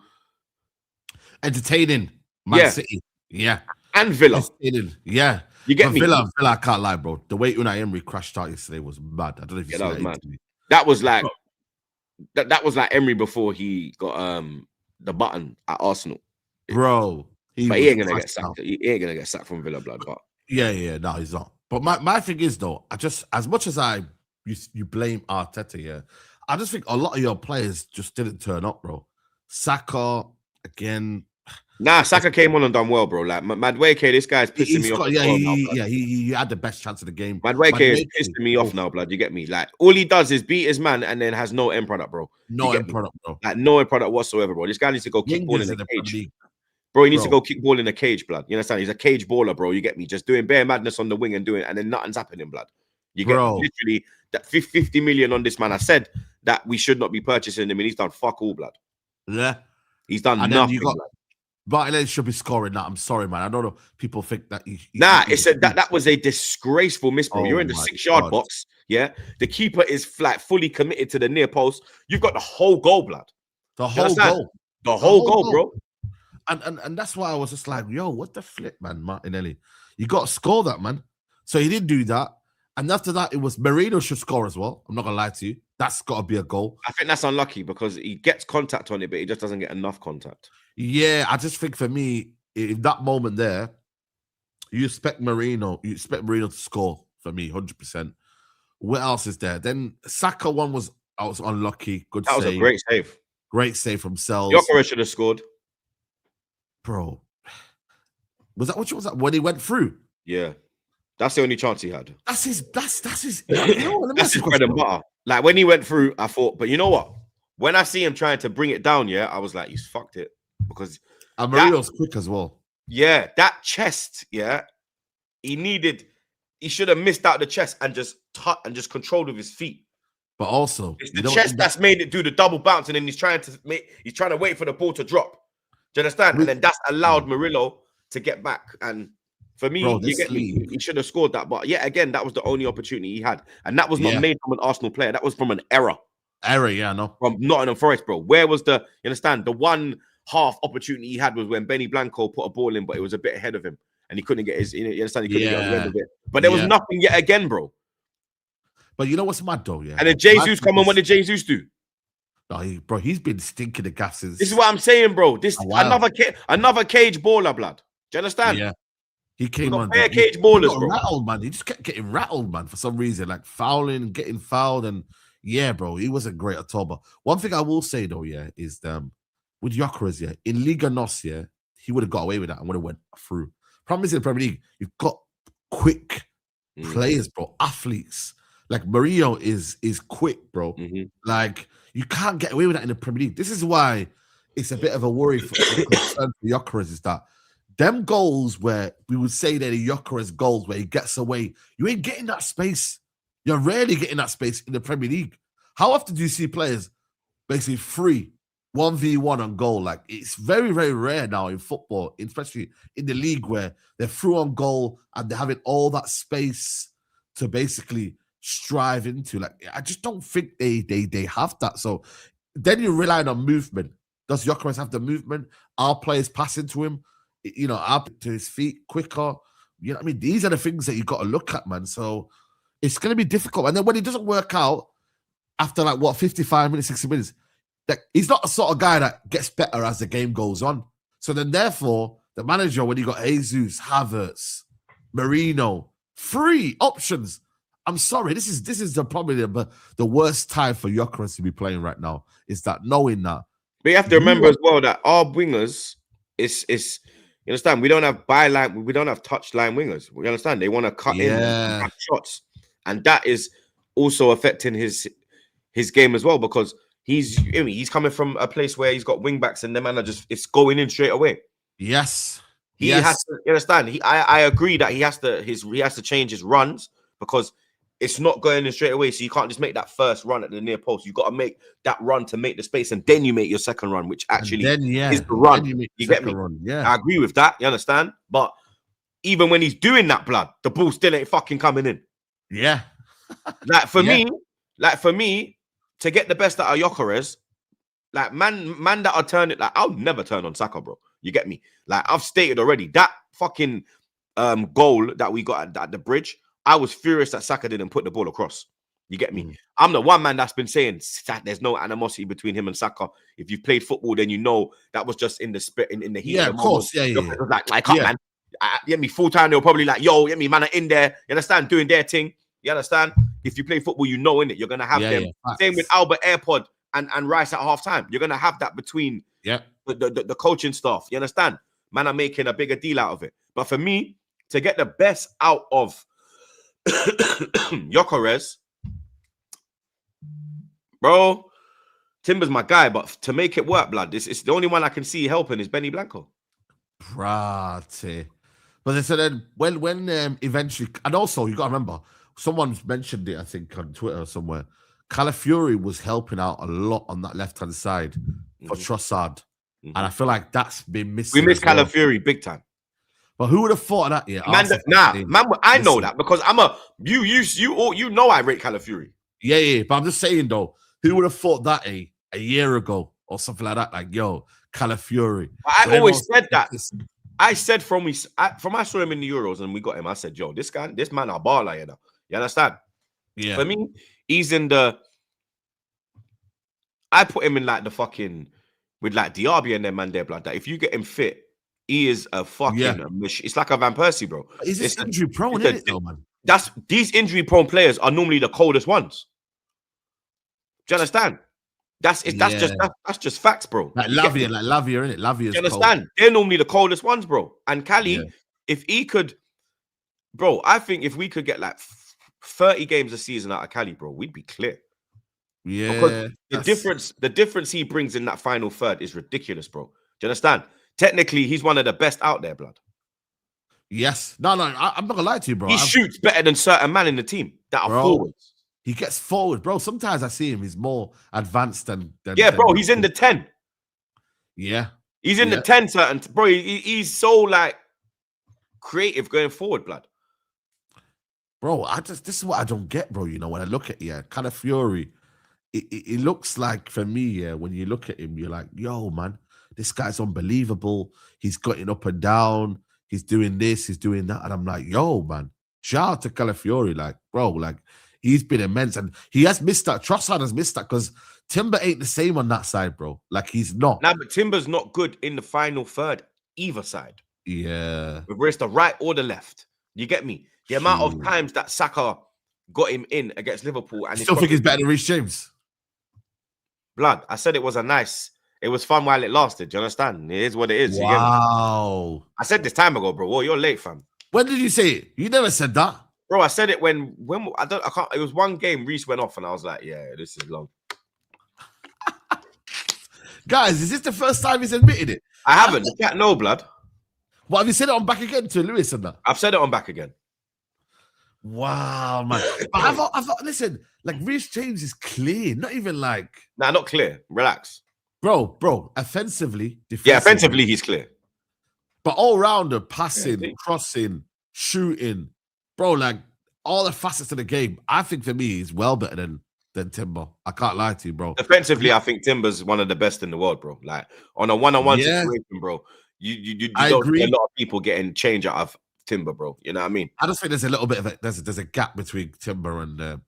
[SPEAKER 2] entertaining Man City. Yeah.
[SPEAKER 1] And Villa.
[SPEAKER 2] Yeah.
[SPEAKER 1] You get me?
[SPEAKER 2] Villa, I can't lie, bro. The way Unai Emery crashed out yesterday was mad. I don't know if you saw that.
[SPEAKER 1] Mad. That was like that was like Emery before he got the button at Arsenal.
[SPEAKER 2] Bro.
[SPEAKER 1] He ain't gonna get sacked. He ain't gonna get sacked from Villa, blood. But
[SPEAKER 2] no, he's not. But my thing is though, I just, as much as you blame Arteta, I just think a lot of your players just didn't turn up, bro. Saka again.
[SPEAKER 1] Nah, Saka came on and done well, bro. Like Madueke, this guy's pissing me off.
[SPEAKER 2] He had the best chance of the game.
[SPEAKER 1] Madueke is pissing me off now, blood. You get me? Like all he does is beat his man and then has no end product, bro.
[SPEAKER 2] No end product, bro.
[SPEAKER 1] Like no end product whatsoever, bro. This guy needs to go kick ball in the cage. Bro, he needs to go kick ball in the cage, blood. You understand? He's a cage baller, bro. You get me? Just doing bare madness on the wing and then nothing's happening, blood. You get literally that 50 million on this man. I said that we should not be purchasing him, and he's done fuck all, blood.
[SPEAKER 2] Yeah.
[SPEAKER 1] He's done nothing.
[SPEAKER 2] Bartlett should be scoring that. I'm sorry, man. I don't know. People think that.
[SPEAKER 1] That was a disgraceful miss, bro. You're in the 6-yard box. Yeah. The keeper is like fully committed to the near post. You've got the whole goal, blood.
[SPEAKER 2] The whole goal.
[SPEAKER 1] The whole goal, bro.
[SPEAKER 2] And that's why I was just like, yo, what the flip, man, Martinelli? You got to score that, man. So he didn't do that. And after that, it was Merino should score as well. I'm not going to lie to you. That's got to be a goal.
[SPEAKER 1] I think that's unlucky because he gets contact on it, but he just doesn't get enough contact.
[SPEAKER 2] Yeah, I just think for me, in that moment there, you expect Merino to score for me, 100%. What else is there? Then Saka one was unlucky. Good save. That was
[SPEAKER 1] a great save.
[SPEAKER 2] Great save from Sells.
[SPEAKER 1] Gyökeres should have scored.
[SPEAKER 2] Bro. Was that when he went through?
[SPEAKER 1] Yeah. That's the only chance he had.
[SPEAKER 2] That's his
[SPEAKER 1] that's his bread and butter. Like when he went through, I thought, but you know what? When I see him trying to bring it down, I was like, he's fucked it. Because
[SPEAKER 2] Marino's quick as well.
[SPEAKER 1] Yeah, that chest, he should have missed out the chest and just controlled with his feet.
[SPEAKER 2] But also,
[SPEAKER 1] it's the chest that's made it do the double bounce, and then he's trying to wait for the ball to drop. Do you understand? And then that's allowed Murillo to get back. And for me, he should have scored that. But again, that was the only opportunity he had. And that was not made from an Arsenal player. That was from an error.
[SPEAKER 2] Yeah, no.
[SPEAKER 1] From Nottingham Forest, bro. Where was you understand? The one half opportunity he had was when Benny Blanco put a ball in, but it was a bit ahead of him. And he couldn't get his, you understand? He couldn't get on the end of it. But there was nothing yet again, bro. But
[SPEAKER 2] you know what's mad, though? Yeah.
[SPEAKER 1] And then Jesus come on. What did Jesus do?
[SPEAKER 2] No, he's been stinking the gases.
[SPEAKER 1] This is what I'm saying, bro. This another cage baller, blood. Do you understand?
[SPEAKER 2] Yeah. He came on.
[SPEAKER 1] Cage ballers, bro.
[SPEAKER 2] Rattled, man. He just kept getting rattled, man, for some reason. Like fouling and getting fouled. And bro, he wasn't great at all. But one thing I will say, though, is with Gyökeres, in Liga NOS, he would have got away with that and would have went through. Problem is in the Premier League, you've got quick players, bro, athletes. Like Murillo is quick, bro. Like you can't get away with that in the Premier League. This is why it's a bit of a worry for Gyökeres is that them goals where we would say they're the Gyökeres goals where he gets away, you ain't getting that space. You're rarely getting that space in the Premier League. How often do you see players basically free 1v1 on goal? Like it's very, very rare now in football, especially in the league where they're through on goal and they're having all that space to basically strive into. Like I just don't think they have that. So then you're relying on movement. Does Gyökeres have the movement? Are players passing to him? Up to his feet quicker? You know what I mean? These are the things that you got to look at, man. So it's going to be difficult. And then when it doesn't work out after 55 minutes, 60 minutes, he's not the sort of guy that gets better as the game goes on. So then therefore, the manager, when you got Jesus, Havertz, Merino, free options. I'm sorry, this is probably the worst time for Gyökeres to be playing right now. Is that knowing that?
[SPEAKER 1] But you have to remember as well that our wingers You understand? We don't have byline, we don't have touchline wingers. You understand? They want to cut in and have shots, and that is also affecting his game as well because he's coming from a place where he's got wing backs and the man are just it's going in straight away.
[SPEAKER 2] Yes,
[SPEAKER 1] he has to. You understand? I agree that he has to change his runs because it's not going in straight away. So you can't just make that first run at the near post. You've got to make that run to make the space, and then you make your second run, which actually is the run. You get me?
[SPEAKER 2] Yeah,
[SPEAKER 1] I agree with that. You understand? But even when he's doing that, blood, the ball still ain't fucking coming in.
[SPEAKER 2] Yeah.
[SPEAKER 1] Like for me, to get the best out of Gyökeres, like man that I turn it, like I'll never turn on Saka, bro. You get me? Like I've stated already, that fucking goal that we got at the bridge, I was furious that Saka didn't put the ball across. You get me? I'm the one man that's been saying that there's no animosity between him and Saka. If you've played football, then you know that was just in the spirit, in the heat.
[SPEAKER 2] Yeah, of course. Yeah.
[SPEAKER 1] Like, come man. Get me full time. They'll probably like, yo, get me, man, are in there. You understand? Doing their thing. You understand? If you play football, you know in it. You're gonna have them. Same with Albert AirPod and Rice at halftime. You're gonna have that between the coaching staff. You understand? Man are making a bigger deal out of it. But for me, to get the best out of Gyökeres, bro, Timber's my guy. But to make it work, blood, it's the only one I can see helping is Benny Blanco.
[SPEAKER 2] Prate. But so then when eventually, and also you got to remember, someone's mentioned it, I think, on Twitter or somewhere. Calafiori was helping out a lot on that left-hand side for Trossard. And I feel like that's been missing.
[SPEAKER 1] We miss Calafiori big time.
[SPEAKER 2] But who would have thought of that? Yeah,
[SPEAKER 1] man, I know that because I'm a you know I rate Calafiori.
[SPEAKER 2] Yeah. But I'm just saying though, who would have thought that a year ago or something like that? Like, yo, Calafiori.
[SPEAKER 1] I always said that. I said from I saw him in the Euros and we got him. I said, yo, this man a baller, you know. You understand?
[SPEAKER 2] Yeah.
[SPEAKER 1] For me, he's in the. I put him in like the fucking with like Diaby and them man there, blood. That if you get him fit, he is a fucking machine. It's like a Van Persie, bro.
[SPEAKER 2] Is this injury prone, isn't it, though, man?
[SPEAKER 1] These injury prone players are normally the coldest ones. Do you understand? That's just facts, bro.
[SPEAKER 2] Like Lavia, isn't it? Lavia's
[SPEAKER 1] you understand? Cold. They're normally the coldest ones, bro. And Cali, if he could, bro, I think if we could get like 30 games a season out of Cali, bro, we'd be clear.
[SPEAKER 2] Yeah.
[SPEAKER 1] Because the difference he brings in that final third is ridiculous, bro. Do you understand? Technically, he's one of the best out there, blood.
[SPEAKER 2] Yes. No, I'm not gonna lie to you, bro.
[SPEAKER 1] He shoots better than certain men in the team that are forwards.
[SPEAKER 2] He gets forward, bro. Sometimes I see him, he's more advanced than
[SPEAKER 1] bro, he's in the 10.
[SPEAKER 2] Yeah.
[SPEAKER 1] He's in the 10, certain. Bro, he's so, like, creative going forward, blood.
[SPEAKER 2] Bro, this is what I don't get, bro. You know, when I look at Calafiori, it looks like, for me, when you look at him, you're like, yo, man, this guy's unbelievable. He's getting up and down. He's doing this, he's doing that. And I'm like, yo, man, shout out to Calafiori. Like, bro, like, he's been immense. And he has missed that. Trossard has missed that because Timber ain't the same on that side, bro. Like, he's not.
[SPEAKER 1] Nah, but Timber's not good in the final third, either side.
[SPEAKER 2] Yeah.
[SPEAKER 1] Whether it's the right or the left. You get me? The amount of times that Saka got him in against Liverpool. And
[SPEAKER 2] still think he's better than Reece James.
[SPEAKER 1] Blood, I said it was it was fun while it lasted. Do you understand? It is what it is.
[SPEAKER 2] Wow.
[SPEAKER 1] I said this time ago, bro. Well, you're late, fam.
[SPEAKER 2] When did you say it? You never said that.
[SPEAKER 1] Bro, I said it when I can't. It was one game. Reece went off, and I was like, "Yeah, this is long."
[SPEAKER 2] Guys, is this the first time he's admitted it?
[SPEAKER 1] I haven't. The cat no blood.
[SPEAKER 2] What, have you said it on back again to Lewis and that?
[SPEAKER 1] I've said it on back again.
[SPEAKER 2] Wow, man. But I thought, listen, like Reece James is clear, not even like.
[SPEAKER 1] Nah, not clear. Relax,
[SPEAKER 2] bro. Offensively, defensively.
[SPEAKER 1] Yeah, offensively he's clear.
[SPEAKER 2] But all rounder, passing, crossing, shooting. Bro, like all the facets of the game, I think for me he's well better than Timber. I can't lie to you, bro.
[SPEAKER 1] Defensively, I think Timber's one of the best in the world, bro. Like on a one-on-one situation, bro. You don't see a lot of people getting change out of Timber, bro. You know what I mean?
[SPEAKER 2] I just think there's a little bit of there's a gap between Timber and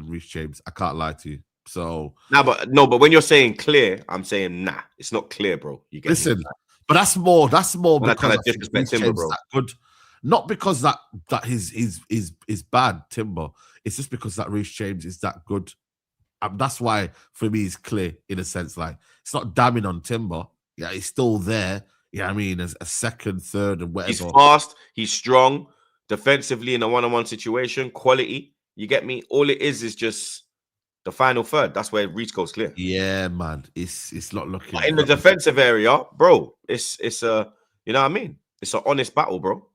[SPEAKER 2] Reece James. I can't lie to you. So
[SPEAKER 1] but when you're saying clear, I'm saying nah, it's not clear, bro. You get
[SPEAKER 2] listen, but that's more because
[SPEAKER 1] disrespect Timber, bro.
[SPEAKER 2] Good. Not because that is bad, Timber. It's just because that Reece James is that good. That's why for me it's clear in a sense. Like it's not damning on Timber. Yeah, he's still there. I mean, as a second, third, and
[SPEAKER 1] He's
[SPEAKER 2] whatever.
[SPEAKER 1] fast. He's strong. Defensively in a one-on-one situation, quality. You get me? All it is just the final third. That's where Reece goes clear.
[SPEAKER 2] Yeah, man. It's not looking.
[SPEAKER 1] But in the defensive area, bro, it's a, you know what I mean? It's an honest battle, bro.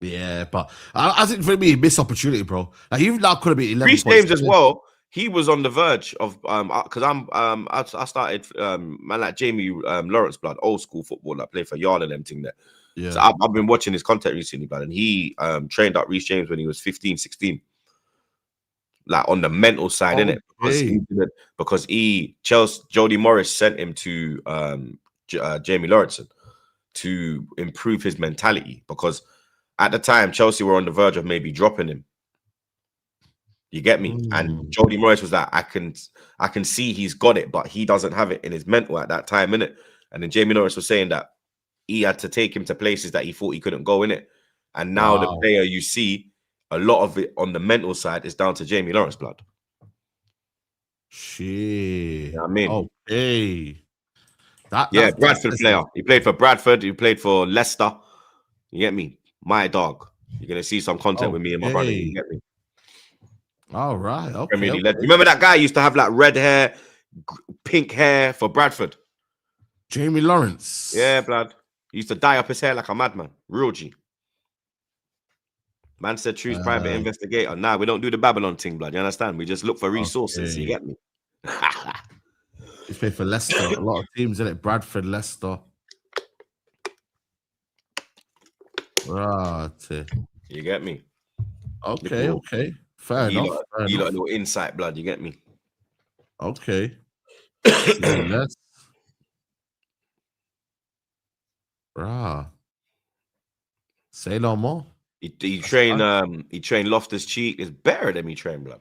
[SPEAKER 2] Yeah, but I think for me, missed opportunity, bro. Like even now could have been 11
[SPEAKER 1] Reece
[SPEAKER 2] points.
[SPEAKER 1] James as well. He was on the verge of because I started man like Jamie Lawrence blood, old school footballer, played for Yard and them thing there.
[SPEAKER 2] Yeah.
[SPEAKER 1] So I've been watching his content recently, blood, and he trained up Reece James when he was 15, 16. Like on the mental side, innit? Because Jody Morris sent him to Jamie Lawrence to improve his mentality, because at the time Chelsea were on the verge of maybe dropping him. You get me? And Jody Morris was like, I can see he's got it, but he doesn't have it in his mental at that time, innit? And then Jamie Lawrence was saying that he had to take him to places that he thought he couldn't go, innit? And now the player you see, a lot of it on the mental side is down to Jamie Lawrence blood.
[SPEAKER 2] Shit.
[SPEAKER 1] You know what I mean?
[SPEAKER 2] Okay.
[SPEAKER 1] Bradford player. He played for Bradford. He played for Leicester. You get me? My dog. You're going to see some content with me and my brother. You get me?
[SPEAKER 2] All right. Okay.
[SPEAKER 1] You remember that guy used to have like red hair, pink hair for Bradford?
[SPEAKER 2] Jamie Lawrence.
[SPEAKER 1] Yeah, blood. He used to dye up his hair like a madman. Real G. Man said choose private investigator. Nah, we don't do the Babylon thing, blood. You understand? We just look for resources. You get me?
[SPEAKER 2] He's played for Leicester. A lot of teams in it. Bradford, Leicester. Right.
[SPEAKER 1] You get me?
[SPEAKER 2] Okay. Fair enough.
[SPEAKER 1] You got a little insight, blood. You get me?
[SPEAKER 2] Okay. Let's. Say no more.
[SPEAKER 1] He trained Loftus-Cheek. It's better than me train, blood.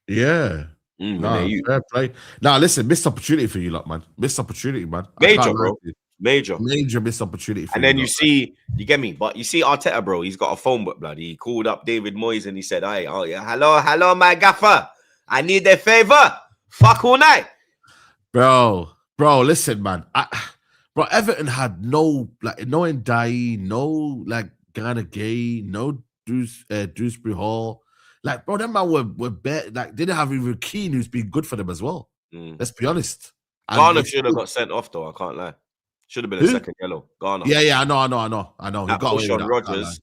[SPEAKER 2] Yeah. Fair play. Now listen, missed opportunity for you lot, man. Missed opportunity, man.
[SPEAKER 1] Major, bro. Major
[SPEAKER 2] missed opportunity for
[SPEAKER 1] you. And then you get me, but you see Arteta, bro, he's got a phone book, blood. He called up David Moyes and he said, "Hey, oh yeah, hello, my gaffer. I need a favor. Fuck all night." Bro,
[SPEAKER 2] listen, man. Everton had no Ndiaye, no Ghana Gay, no Dewsbury Hall. Like, bro, them man were bad. Like, they didn't have even Keane, who's been good for them as well. Let's be honest.
[SPEAKER 1] Garner should have got sent off, though. I can't lie. Should have been a second yellow. Garner.
[SPEAKER 2] Yeah, I know. He
[SPEAKER 1] got away with that. Rodgers.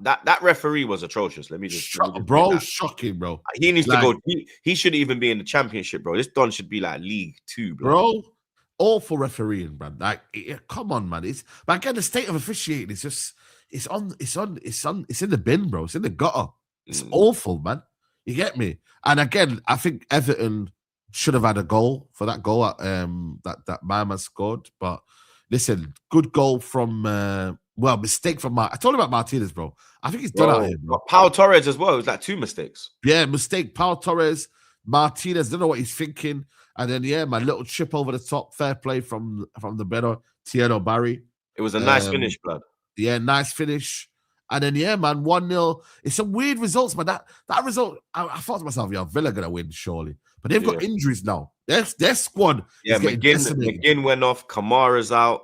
[SPEAKER 1] That referee was atrocious. Let me just
[SPEAKER 2] shocking, bro.
[SPEAKER 1] He needs to go. He shouldn't even be in the Championship, bro. This Don should be like League 2,
[SPEAKER 2] bro. Awful refereeing, man. Like, come on, man. But again, the state of officiating is just it's in the bin, bro. It's in the gutter. It's awful, man. You get me? And again, I think Everton should have had a goal for that goal that Mama scored. But listen, good goal from mistake from I told you about Martinez, bro. I think he's done out here, bro.
[SPEAKER 1] Pau Torres as well. It was like 2 mistakes.
[SPEAKER 2] Yeah, mistake. Pau Torres, Martinez. Don't know what he's thinking. And then my little chip over the top. Fair play from the better Thierry Barry.
[SPEAKER 1] It was a nice finish, blood.
[SPEAKER 2] Yeah, nice finish. And then, man, 1-0. It's some weird results, man. That result, I thought to myself, Villa going to win, surely. But they've got injuries now. Their squad is getting decimated.
[SPEAKER 1] McGinn went off. Kamara's out.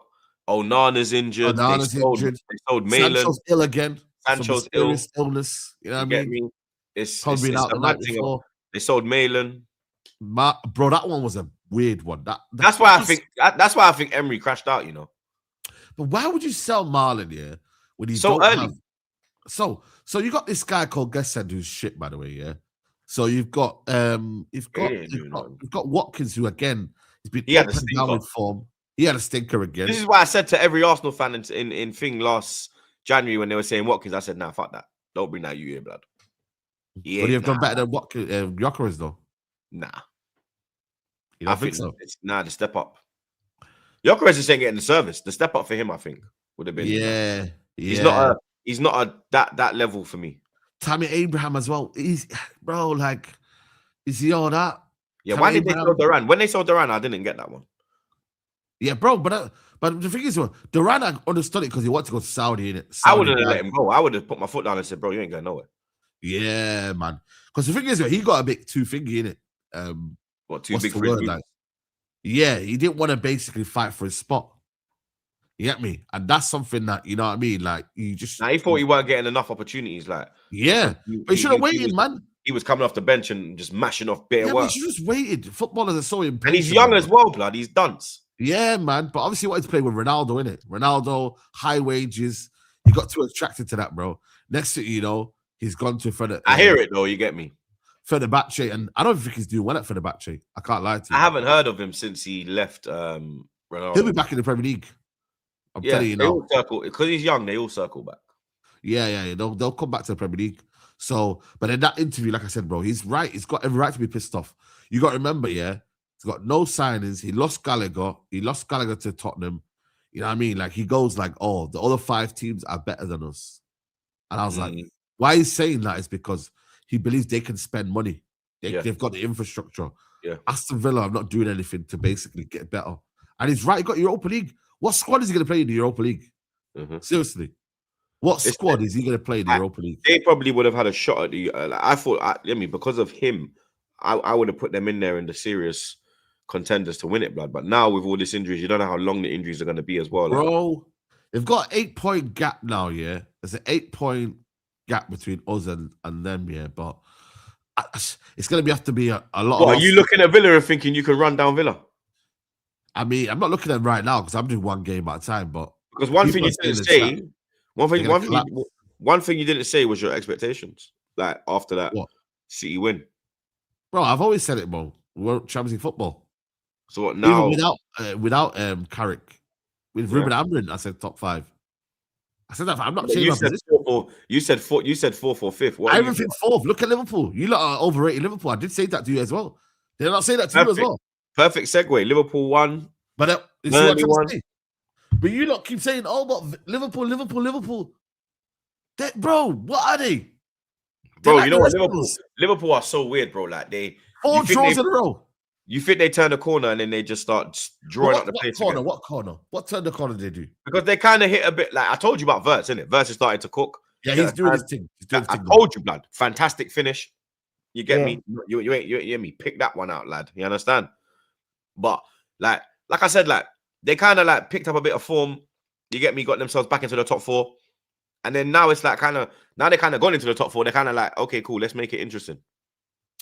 [SPEAKER 1] Onana's injured. They sold Malin.
[SPEAKER 2] Sancho's ill again.
[SPEAKER 1] Sancho's ill.
[SPEAKER 2] Illness. You know what I mean?
[SPEAKER 1] It's out the night before. They sold Malin.
[SPEAKER 2] Bro, that one was a weird one.
[SPEAKER 1] That's why I think Emery crashed out, you know.
[SPEAKER 2] But why would you sell Marlon, when he's
[SPEAKER 1] so early?
[SPEAKER 2] So you got this guy called Gessend who's shit, by the way, yeah. So you've got Watkins, who again he's been up and down with form. He had a stinker again.
[SPEAKER 1] This is why I said to every Arsenal fan in thing last January when they were saying Watkins, I said, nah, fuck that. Don't bring that you here, blood.
[SPEAKER 2] Would you have done better than Watkins, Gyökeres, though?
[SPEAKER 1] Nah.
[SPEAKER 2] You don't think so?
[SPEAKER 1] The step up. Gyökeres is saying getting the service. The step up for him, I think, would have been.
[SPEAKER 2] Yeah.
[SPEAKER 1] He's not that level for me.
[SPEAKER 2] Tammy Abraham as well. Is he all that?
[SPEAKER 1] Yeah, Tammy why did Abraham? They sell Duran? When they sold Duran, I didn't get that one.
[SPEAKER 2] Yeah, bro, but the thing is, Duran, I understood it because he wanted to go to Saudi, innit?
[SPEAKER 1] I wouldn't have let him go. I would have put my foot down and said, bro, you ain't going nowhere.
[SPEAKER 2] Yeah, man. Because the thing is, he got a bit too thingy, innit?
[SPEAKER 1] Too big for his
[SPEAKER 2] like? Yeah, he didn't want to basically fight for his spot. You get me? And that's something that, you know what I mean? Like, you just...
[SPEAKER 1] Now he thought he weren't getting enough opportunities, like
[SPEAKER 2] Yeah. But he should have waited, man.
[SPEAKER 1] He was coming off the bench and just mashing off bare
[SPEAKER 2] Yeah,
[SPEAKER 1] work.
[SPEAKER 2] but you just waited. Footballers are so impatient.
[SPEAKER 1] And he's young as well, blood. He's dunce.
[SPEAKER 2] Yeah, man. But obviously, he wanted to play with Ronaldo, innit? Ronaldo, high wages. He got too attracted to that, bro. Next thing you know, he's gone to Fred.
[SPEAKER 1] I hear it though. You get me.
[SPEAKER 2] Fenerbahce, and I don't think he's doing well at Fenerbahce. I can't lie to you.
[SPEAKER 1] I haven't heard of him since he left Ronaldo.
[SPEAKER 2] He'll be back in the Premier League. I'm telling you now.
[SPEAKER 1] They all circle because he's young. They all circle back.
[SPEAKER 2] Yeah. They'll come back to the Premier League. So, but in that interview, like I said, bro, he's right. He's got every right to be pissed off. You got to remember, yeah, he's got no signings. He lost Gallagher. He lost Gallagher to Tottenham. You know what I mean? Like, he goes like, oh, the other 5 teams are better than us. And I was like, why he's saying that is because he believes they can spend money. They've got the infrastructure.
[SPEAKER 1] Yeah.
[SPEAKER 2] Aston Villa are not doing anything to basically get better. And he's right. He got Europa League. What squad is he going to play in the Europa League? Seriously. What squad is he going to play in the Europa League?
[SPEAKER 1] They probably would have had a shot at the... I thought, because of him, I would have put them in there in the serious contenders to win it, blood. But now with all these injuries, you don't know how long the injuries are going to be as well.
[SPEAKER 2] Bro, they've got an 8-point gap now, yeah? There's an 8-point gap between us and them, yeah? But it's going to have to be a lot.
[SPEAKER 1] What, are you looking at Villa and thinking you can run down Villa?
[SPEAKER 2] I mean, I'm not looking at them right now because I'm doing one game at a time. But
[SPEAKER 1] because one thing you didn't say, one thing you didn't say was your expectations. Like after that City win,
[SPEAKER 2] bro. I've always said it, bro. We're Champions League football.
[SPEAKER 1] So what now?
[SPEAKER 2] Even without Carrick, with Ruben Amorim, I said top 5. I said that. I'm not changing my position.
[SPEAKER 1] You said 4th or 5th.
[SPEAKER 2] I even think 4th. Look at Liverpool. You lot are overrated Liverpool. I did say that to you as well. Did I not say that to you as well?
[SPEAKER 1] Perfect segue. Liverpool won.
[SPEAKER 2] But you see what I'm trying to say? But you lot keep saying, "Oh, but Liverpool." Bro, what are they?
[SPEAKER 1] Bro,
[SPEAKER 2] like
[SPEAKER 1] you know what? Liverpool are so weird, bro. Like
[SPEAKER 2] 4 draws in a row.
[SPEAKER 1] You think they turn the corner and then they just start drawing out the place?
[SPEAKER 2] What corner? What turn the corner did they do?
[SPEAKER 1] Because they kind of hit a bit like I told you about Wirtz, innit? Wirtz is starting to cook.
[SPEAKER 2] Yeah, he's doing his thing.
[SPEAKER 1] I told you, blood. Fantastic finish. You get me? You hear me? Pick that one out, lad. You understand? But like I said, like they kind of like picked up a bit of form. You get me? Got themselves back into the top 4, and then now it's like now they kind of gone into the top 4. They're kind of like, okay, cool, let's make it interesting.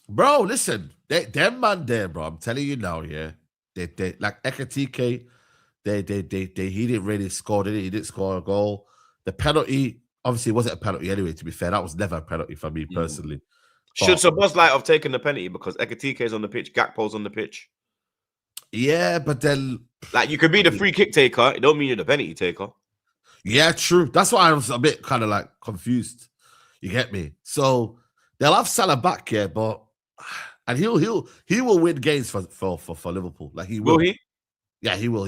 [SPEAKER 1] Bro,
[SPEAKER 2] listen, them man there, bro. I'm telling you now, yeah. They like Ekitike, he didn't really score, did he? He didn't score a goal. The penalty, obviously, it wasn't a penalty anyway. To be fair, that was never a penalty for me personally.
[SPEAKER 1] Should Szoboszlai have taken the penalty because Ekitike is on the pitch, Gakpo's on the pitch?
[SPEAKER 2] Yeah, but then
[SPEAKER 1] like you could be the free kick taker, it don't mean you're the penalty taker.
[SPEAKER 2] Yeah, true. That's why I was a bit kind of like confused. You get me? So they'll have Salah back here, but and he will win games for Liverpool. Like he will.
[SPEAKER 1] He?
[SPEAKER 2] Yeah, he will.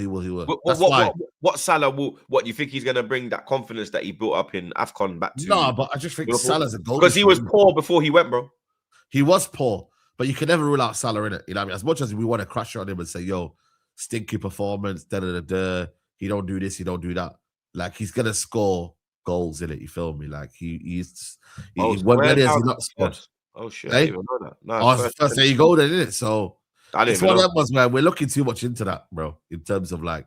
[SPEAKER 1] What Salah will? What you think he's gonna bring that confidence that he built up in AFCON back to?
[SPEAKER 2] No, but I just think Liverpool? Salah's a goal
[SPEAKER 1] because he was poor before he went, bro.
[SPEAKER 2] He was poor. But you can never rule out Salah in it. You know what I mean? As much as we want to crash on him and say, yo, stinky performance, he don't do this, he don't do that. Like, he's going to score goals in it. You feel me? Like, when has he not scored?
[SPEAKER 1] Oh, shit. I didn't even know that.
[SPEAKER 2] No, first there you go then, isn't it? So, it's one of them ones where we're looking too much into that, bro, in terms of like.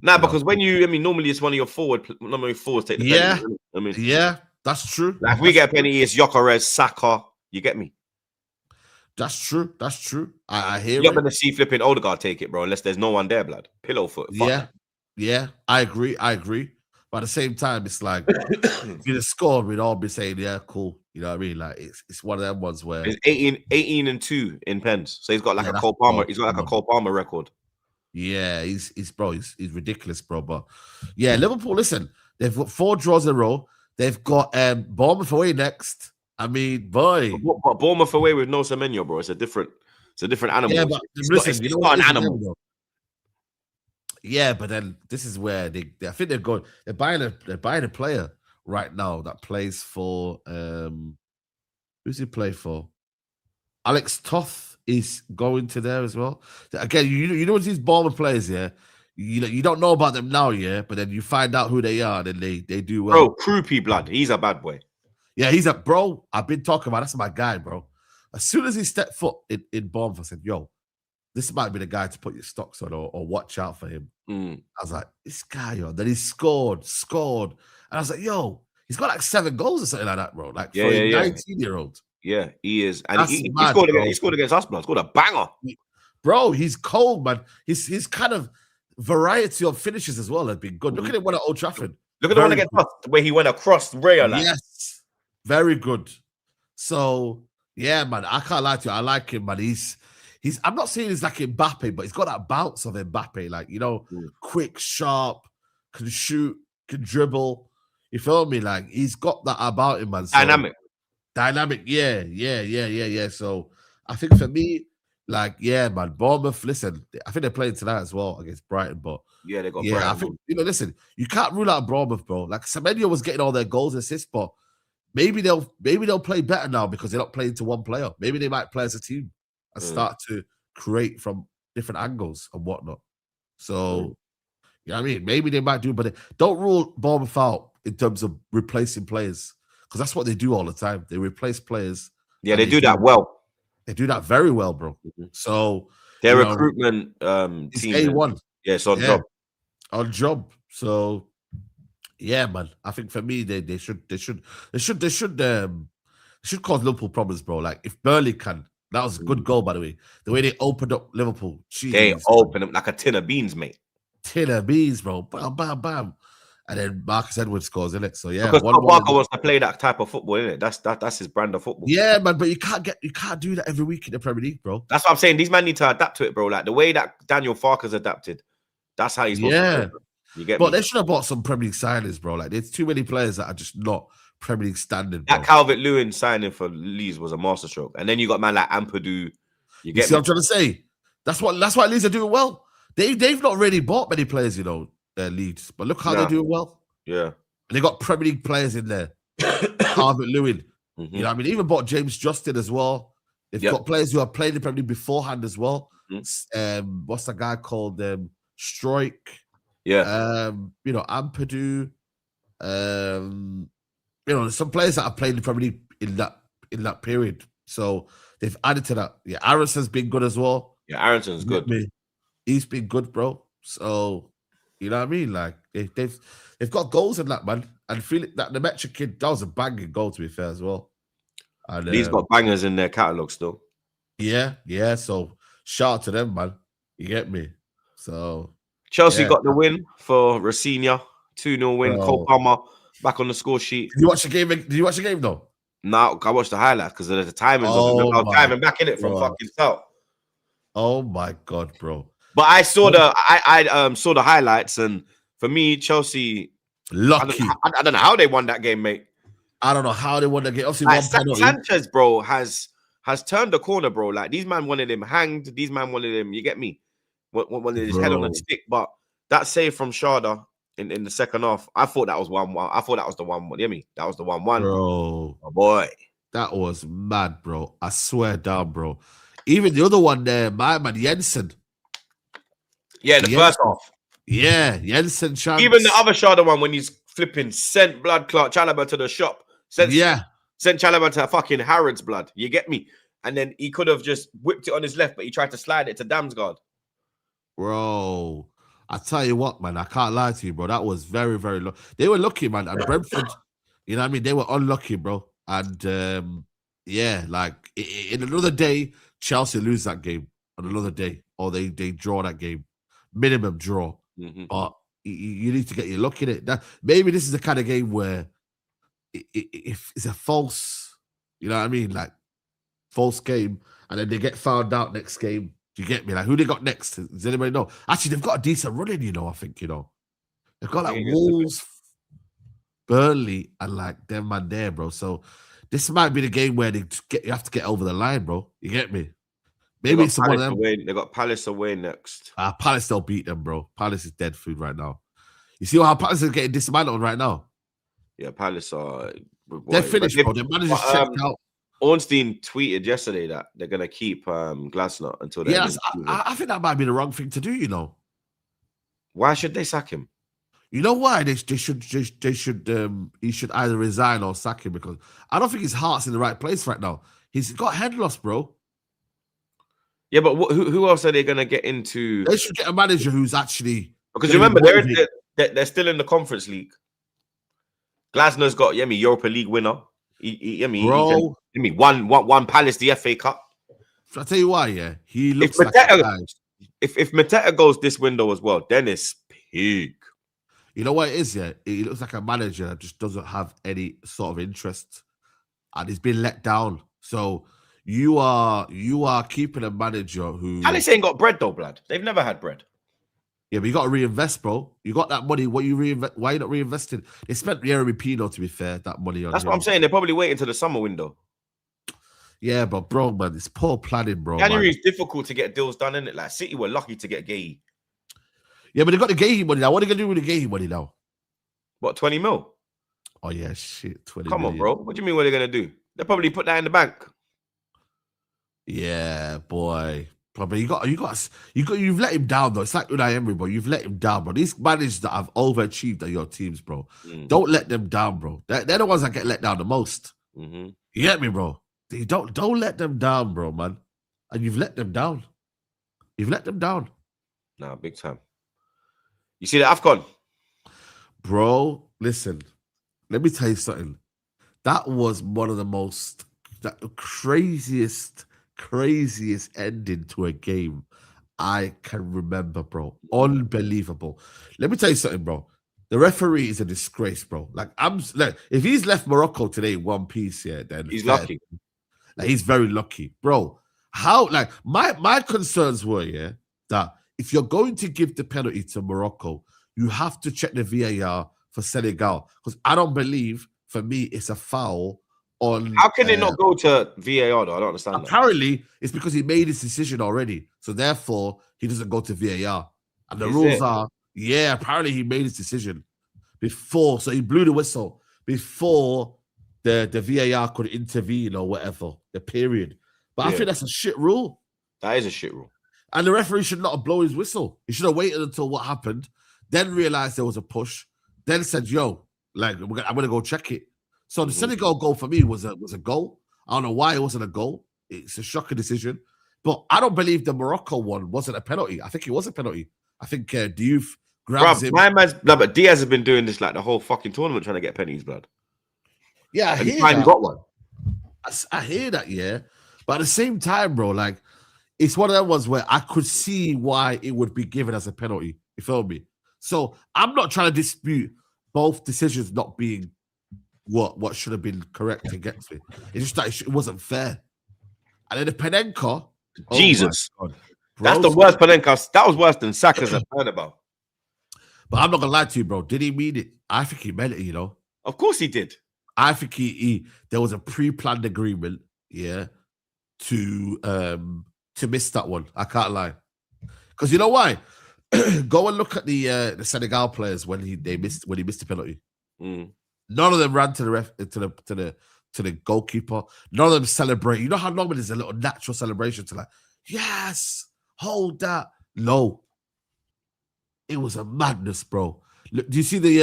[SPEAKER 1] Because when normally it's one of your forwards take the penalty. I mean,
[SPEAKER 2] yeah, that's true.
[SPEAKER 1] Like, if we get a penalty, it's Gyökeres, Saka. You get me?
[SPEAKER 2] That's true. I hear
[SPEAKER 1] You're not going to see flipping Odegaard take it, bro, unless there's no one there, blood. Pillow foot.
[SPEAKER 2] Yeah. I agree. But at the same time, it's like, if you just scored, we'd all be saying, yeah, cool. You know what I mean? Like, it's one of them ones where...
[SPEAKER 1] It's 18-2 in pens. So he's got like a Cole Palmer. He's got like a Cole Palmer record.
[SPEAKER 2] Yeah, he's ridiculous, bro. But yeah, Liverpool, listen, they've got 4 draws in a row. They've got Bournemouth away next. I mean, boy.
[SPEAKER 1] But Bournemouth away with no Semenyo, bro. It's a different animal.
[SPEAKER 2] Yeah, but listen,
[SPEAKER 1] it's not an animal.
[SPEAKER 2] Yeah, but then this is where I think they're going. They're buying a player right now that plays for who's he play for? Alex Toth is going to there as well. Again, you know these Bournemouth players, yeah. You don't know about them now, yeah, but then you find out who they are, and then they do well.
[SPEAKER 1] Bro, Croupy blood. He's a bad boy.
[SPEAKER 2] Yeah, he's a bro. I've been talking about that's my guy, bro. As soon as he stepped foot in Bournemouth, I said, yo, this might be the guy to put your stocks on or watch out for him.
[SPEAKER 1] Mm.
[SPEAKER 2] I was like, this guy, yo. Then he scored. And I was like, yo, he's got like 7 goals or something like that, bro. Like for a 19-year-old.
[SPEAKER 1] Yeah, he is. And he
[SPEAKER 2] mad,
[SPEAKER 1] scored
[SPEAKER 2] bro.
[SPEAKER 1] against, he scored against us, man. Scored a banger.
[SPEAKER 2] Bro, he's cold, man. His kind of variety of finishes as well has been good. Look at him when at Old Trafford.
[SPEAKER 1] Look at the one against us, where he went across Raya. Like.
[SPEAKER 2] Yes. Very good. So, yeah, man, I can't lie to you. I like him, man. I'm not saying he's like Mbappe, but he's got that bounce of Mbappe. Like, you know, quick, sharp, can shoot, can dribble. You feel me? Like, he's got that about him, man. So, Dynamic, yeah. So, I think for me, like, yeah, man, Bournemouth, listen, I think they're playing tonight as well against Brighton, but
[SPEAKER 1] yeah, they got Brighton.
[SPEAKER 2] I think, you know, listen, you can't rule out Bournemouth, bro. Like, Semenyo was getting all their goals and assists, but maybe they'll play better now because they're not playing to one player. Maybe they might play as a team and start to create from different angles and whatnot. So, you know what I mean? Maybe they might do, but don't rule Bournemouth out in terms of replacing players because that's what they do all the time. They replace players.
[SPEAKER 1] Yeah, they do that well.
[SPEAKER 2] They do that very well, bro. So
[SPEAKER 1] their recruitment team
[SPEAKER 2] A1.
[SPEAKER 1] Yeah, it's on job.
[SPEAKER 2] On job. So yeah, man. I think for me, they should cause Liverpool problems, bro. Like if Burnley can, that was a good goal, by the way. The way they opened up Liverpool. Jeez,
[SPEAKER 1] they opened them like a tin of beans, mate.
[SPEAKER 2] Tin of beans, bro. Bam, bam, bam. And then Marcus Edwards scores, innit? So yeah,
[SPEAKER 1] because Parker wants to play that type of football, innit? That's his brand of football.
[SPEAKER 2] Yeah, man, but you can't do that every week in the Premier League, bro.
[SPEAKER 1] That's what I'm saying. These men need to adapt to it, bro. Like the way that Daniel Farker's adapted, that's how he's supposed to play, you get
[SPEAKER 2] me? They should have bought some Premier League signings, bro. Like there's too many players that are just not Premier League standard.
[SPEAKER 1] That Calvert-Lewin signing for Leeds was a masterstroke, and then you got man like Ampadu. You see
[SPEAKER 2] what I'm trying to say? That's why Leeds are doing well. They've not really bought many players, you know, Leeds, but look how they're doing well.
[SPEAKER 1] Yeah.
[SPEAKER 2] And they got Premier League players in there. Calvert-Lewin. You know what I mean? Even bought James Justin as well. They've got players who have played in Premier League beforehand as well. What's the guy called? Stroik.
[SPEAKER 1] Yeah.
[SPEAKER 2] You know, Ampadu. You know, some players that have played in Premier League in that period. So they've added to that. Yeah, Aronson's been good as well.
[SPEAKER 1] Yeah, Aronson's good.
[SPEAKER 2] He's been good, bro. So you know what I mean? Like they've got goals in that, man. And feel it that the Metro kid, that was a banging goal to be fair as well. And
[SPEAKER 1] he's got bangers in their catalogue still.
[SPEAKER 2] Yeah. So shout out to them, man. You get me? So
[SPEAKER 1] Chelsea got the win for Rafinha, 2-0 win. Cole Palmer back on the score sheet.
[SPEAKER 2] Did you watch the game though?
[SPEAKER 1] No, I watched the highlights because of the timings of it. I was diving back in it from fucking South.
[SPEAKER 2] Oh my god, bro.
[SPEAKER 1] But I saw I saw the highlights, and for me, Chelsea
[SPEAKER 2] lucky.
[SPEAKER 1] I don't know how they won that game, mate.
[SPEAKER 2] I don't know how they won that game. Obviously,
[SPEAKER 1] like, Sanchez, bro, has turned the corner, bro. Like these man wanted him hanged. These man wanted him. You get me? Wanted his head on a stick. But that save from Sharda in the second half, I thought that was 1-1. I thought that was the 1-1. You hear me? That was the 1-1,
[SPEAKER 2] bro.
[SPEAKER 1] Oh boy,
[SPEAKER 2] that was mad, bro. I swear down, bro. Even the other one there, my man Jensen.
[SPEAKER 1] Yeah, the first half.
[SPEAKER 2] Yeah, Jensen chance.
[SPEAKER 1] Even the other Sharda one when he's flipping sent blood clot Chalobah to the shop. Sent Chalobah to fucking Harrods blood. You get me? And then he could have just whipped it on his left, but he tried to slide it to Damsgaard.
[SPEAKER 2] Bro, I tell you what, man, I can't lie to you, bro. That was very, very lucky. They were lucky, man. And Brentford, you know what I mean? They were unlucky, bro. And yeah, like in another day, Chelsea lose that game on another day, or they draw that game. Minimum draw. But you need to get your luck in it. Maybe this is the kind of game where if it's a false, you know what I mean? Like false game, and then they get found out next game. Do you get me? Like who they got next? Does anybody know? Actually, they've got a decent running, you know, I think, you know. They've got like Wolves, Burnley, and like them man there, bro. So this might be the game where you have to get over the line, bro. You get me? Maybe it's one of them.
[SPEAKER 1] They got Palace away next.
[SPEAKER 2] Palace don't beat them, bro. Palace is dead food right now. You see how Palace is getting dismantled right now?
[SPEAKER 1] Yeah, Palace are...
[SPEAKER 2] They're finished, bro. Their manager's checked out.
[SPEAKER 1] Ornstein tweeted yesterday that they're going to keep Glasner until the end.
[SPEAKER 2] I think that might be the wrong thing to do, you know.
[SPEAKER 1] Why should they sack him?
[SPEAKER 2] You know why? He should either resign or sack him, because I don't think his heart's in the right place right now. He's got head loss, bro.
[SPEAKER 1] Yeah, but who else are they gonna get into?
[SPEAKER 2] They should get a manager who's actually
[SPEAKER 1] Because
[SPEAKER 2] gonna be
[SPEAKER 1] remember,
[SPEAKER 2] motivated.
[SPEAKER 1] they're still in the Conference League. Glasnow's got Europa League winner. He
[SPEAKER 2] Bro,
[SPEAKER 1] won Palace the FA Cup.
[SPEAKER 2] I tell you why, yeah, he
[SPEAKER 1] If
[SPEAKER 2] looks like a guy.
[SPEAKER 1] if Mateta goes this window as well, then it's peak.
[SPEAKER 2] You know what it is, yeah? He looks like a manager that just doesn't have any sort of interest, and he's been let down. So you are keeping a manager who
[SPEAKER 1] Palace ain't got bread though, blood. They've never had bread.
[SPEAKER 2] Yeah, but you got to reinvest, bro. You got that money. What you reinvest? Why you not reinvesting? They spent Jeremy Pino, to be fair, that money on.
[SPEAKER 1] That's what I'm saying. They're probably waiting until the summer window.
[SPEAKER 2] Yeah, but bro, man, it's poor planning, bro.
[SPEAKER 1] January is difficult to get deals done, isn't it? Like City were lucky to get Gay.
[SPEAKER 2] Yeah, but they got the Gahey money now. What are they gonna do with the Gahey money now?
[SPEAKER 1] What, 20 mil?
[SPEAKER 2] Oh yeah, shit, 20.
[SPEAKER 1] Come
[SPEAKER 2] million.
[SPEAKER 1] on, bro. What do you mean? What are they gonna do? They'll probably put that in the bank.
[SPEAKER 2] Yeah, boy. But you've let him down though. It's like Unai Emery, bro. You've let him down, bro. These managers that have overachieved at your teams, bro. Don't let them down, bro. They're the ones that get let down the most. You get me, bro? Don't let them down, bro, man. And you've let them down. You've let them down.
[SPEAKER 1] Nah, big time. You see the AFCON?
[SPEAKER 2] Bro, listen. Let me tell you something. That was one of the craziest ending to a game I can remember, bro. Unbelievable. Let me tell you something, bro. The referee is a disgrace, bro. If he's left Morocco today in one piece, yeah, then
[SPEAKER 1] he's lucky.
[SPEAKER 2] He's very lucky, bro. How? My concerns were, yeah, that if you're going to give the penalty to Morocco, you have to check the VAR for Senegal, because I don't believe, for me, it's a foul on.
[SPEAKER 1] How can it not go to VAR though? I don't understand.
[SPEAKER 2] Apparently, it's because he made his decision already, so therefore he doesn't go to VAR. And the rules are, yeah, apparently he made his decision before, so he blew the whistle before the VAR could intervene or whatever, the period. But I think that's a shit rule.
[SPEAKER 1] That is a shit rule.
[SPEAKER 2] And the referee should not have blown his whistle. He should have waited until what happened, then realized there was a push, then said, yo, I'm going to go check it. So the Senegal goal for me was a goal. I don't know why it wasn't a goal. It's a shocking decision. But I don't believe the Morocco one wasn't a penalty. I think it was a penalty. I think Diouf grabs him.
[SPEAKER 1] But Diaz has been doing this like the whole fucking tournament trying to get penalties, blood.
[SPEAKER 2] Yeah, I hear
[SPEAKER 1] he finally got one.
[SPEAKER 2] I hear that, yeah. But at the same time, bro, like, it's one of them ones where I could see why it would be given as a penalty. You feel me? So I'm not trying to dispute both decisions not being what should have been correct to get to. It's just that it wasn't fair. And then the Panenka.
[SPEAKER 1] Jesus. Oh, that's the worst Panenka. That was worse than Saka's at Bernabeu.
[SPEAKER 2] But I'm not going to lie to you, bro. Did he mean it? I think he meant it, you know.
[SPEAKER 1] Of course he did.
[SPEAKER 2] I think there was a pre-planned agreement, yeah, to miss that one. I can't lie. Because you know why? Go and look at the Senegal players when he missed the penalty. None of them ran to the goalkeeper. None of them celebrate. You know how normally there's a little natural celebration to like, yes, hold that. No, it was a madness, bro. Look, do you see the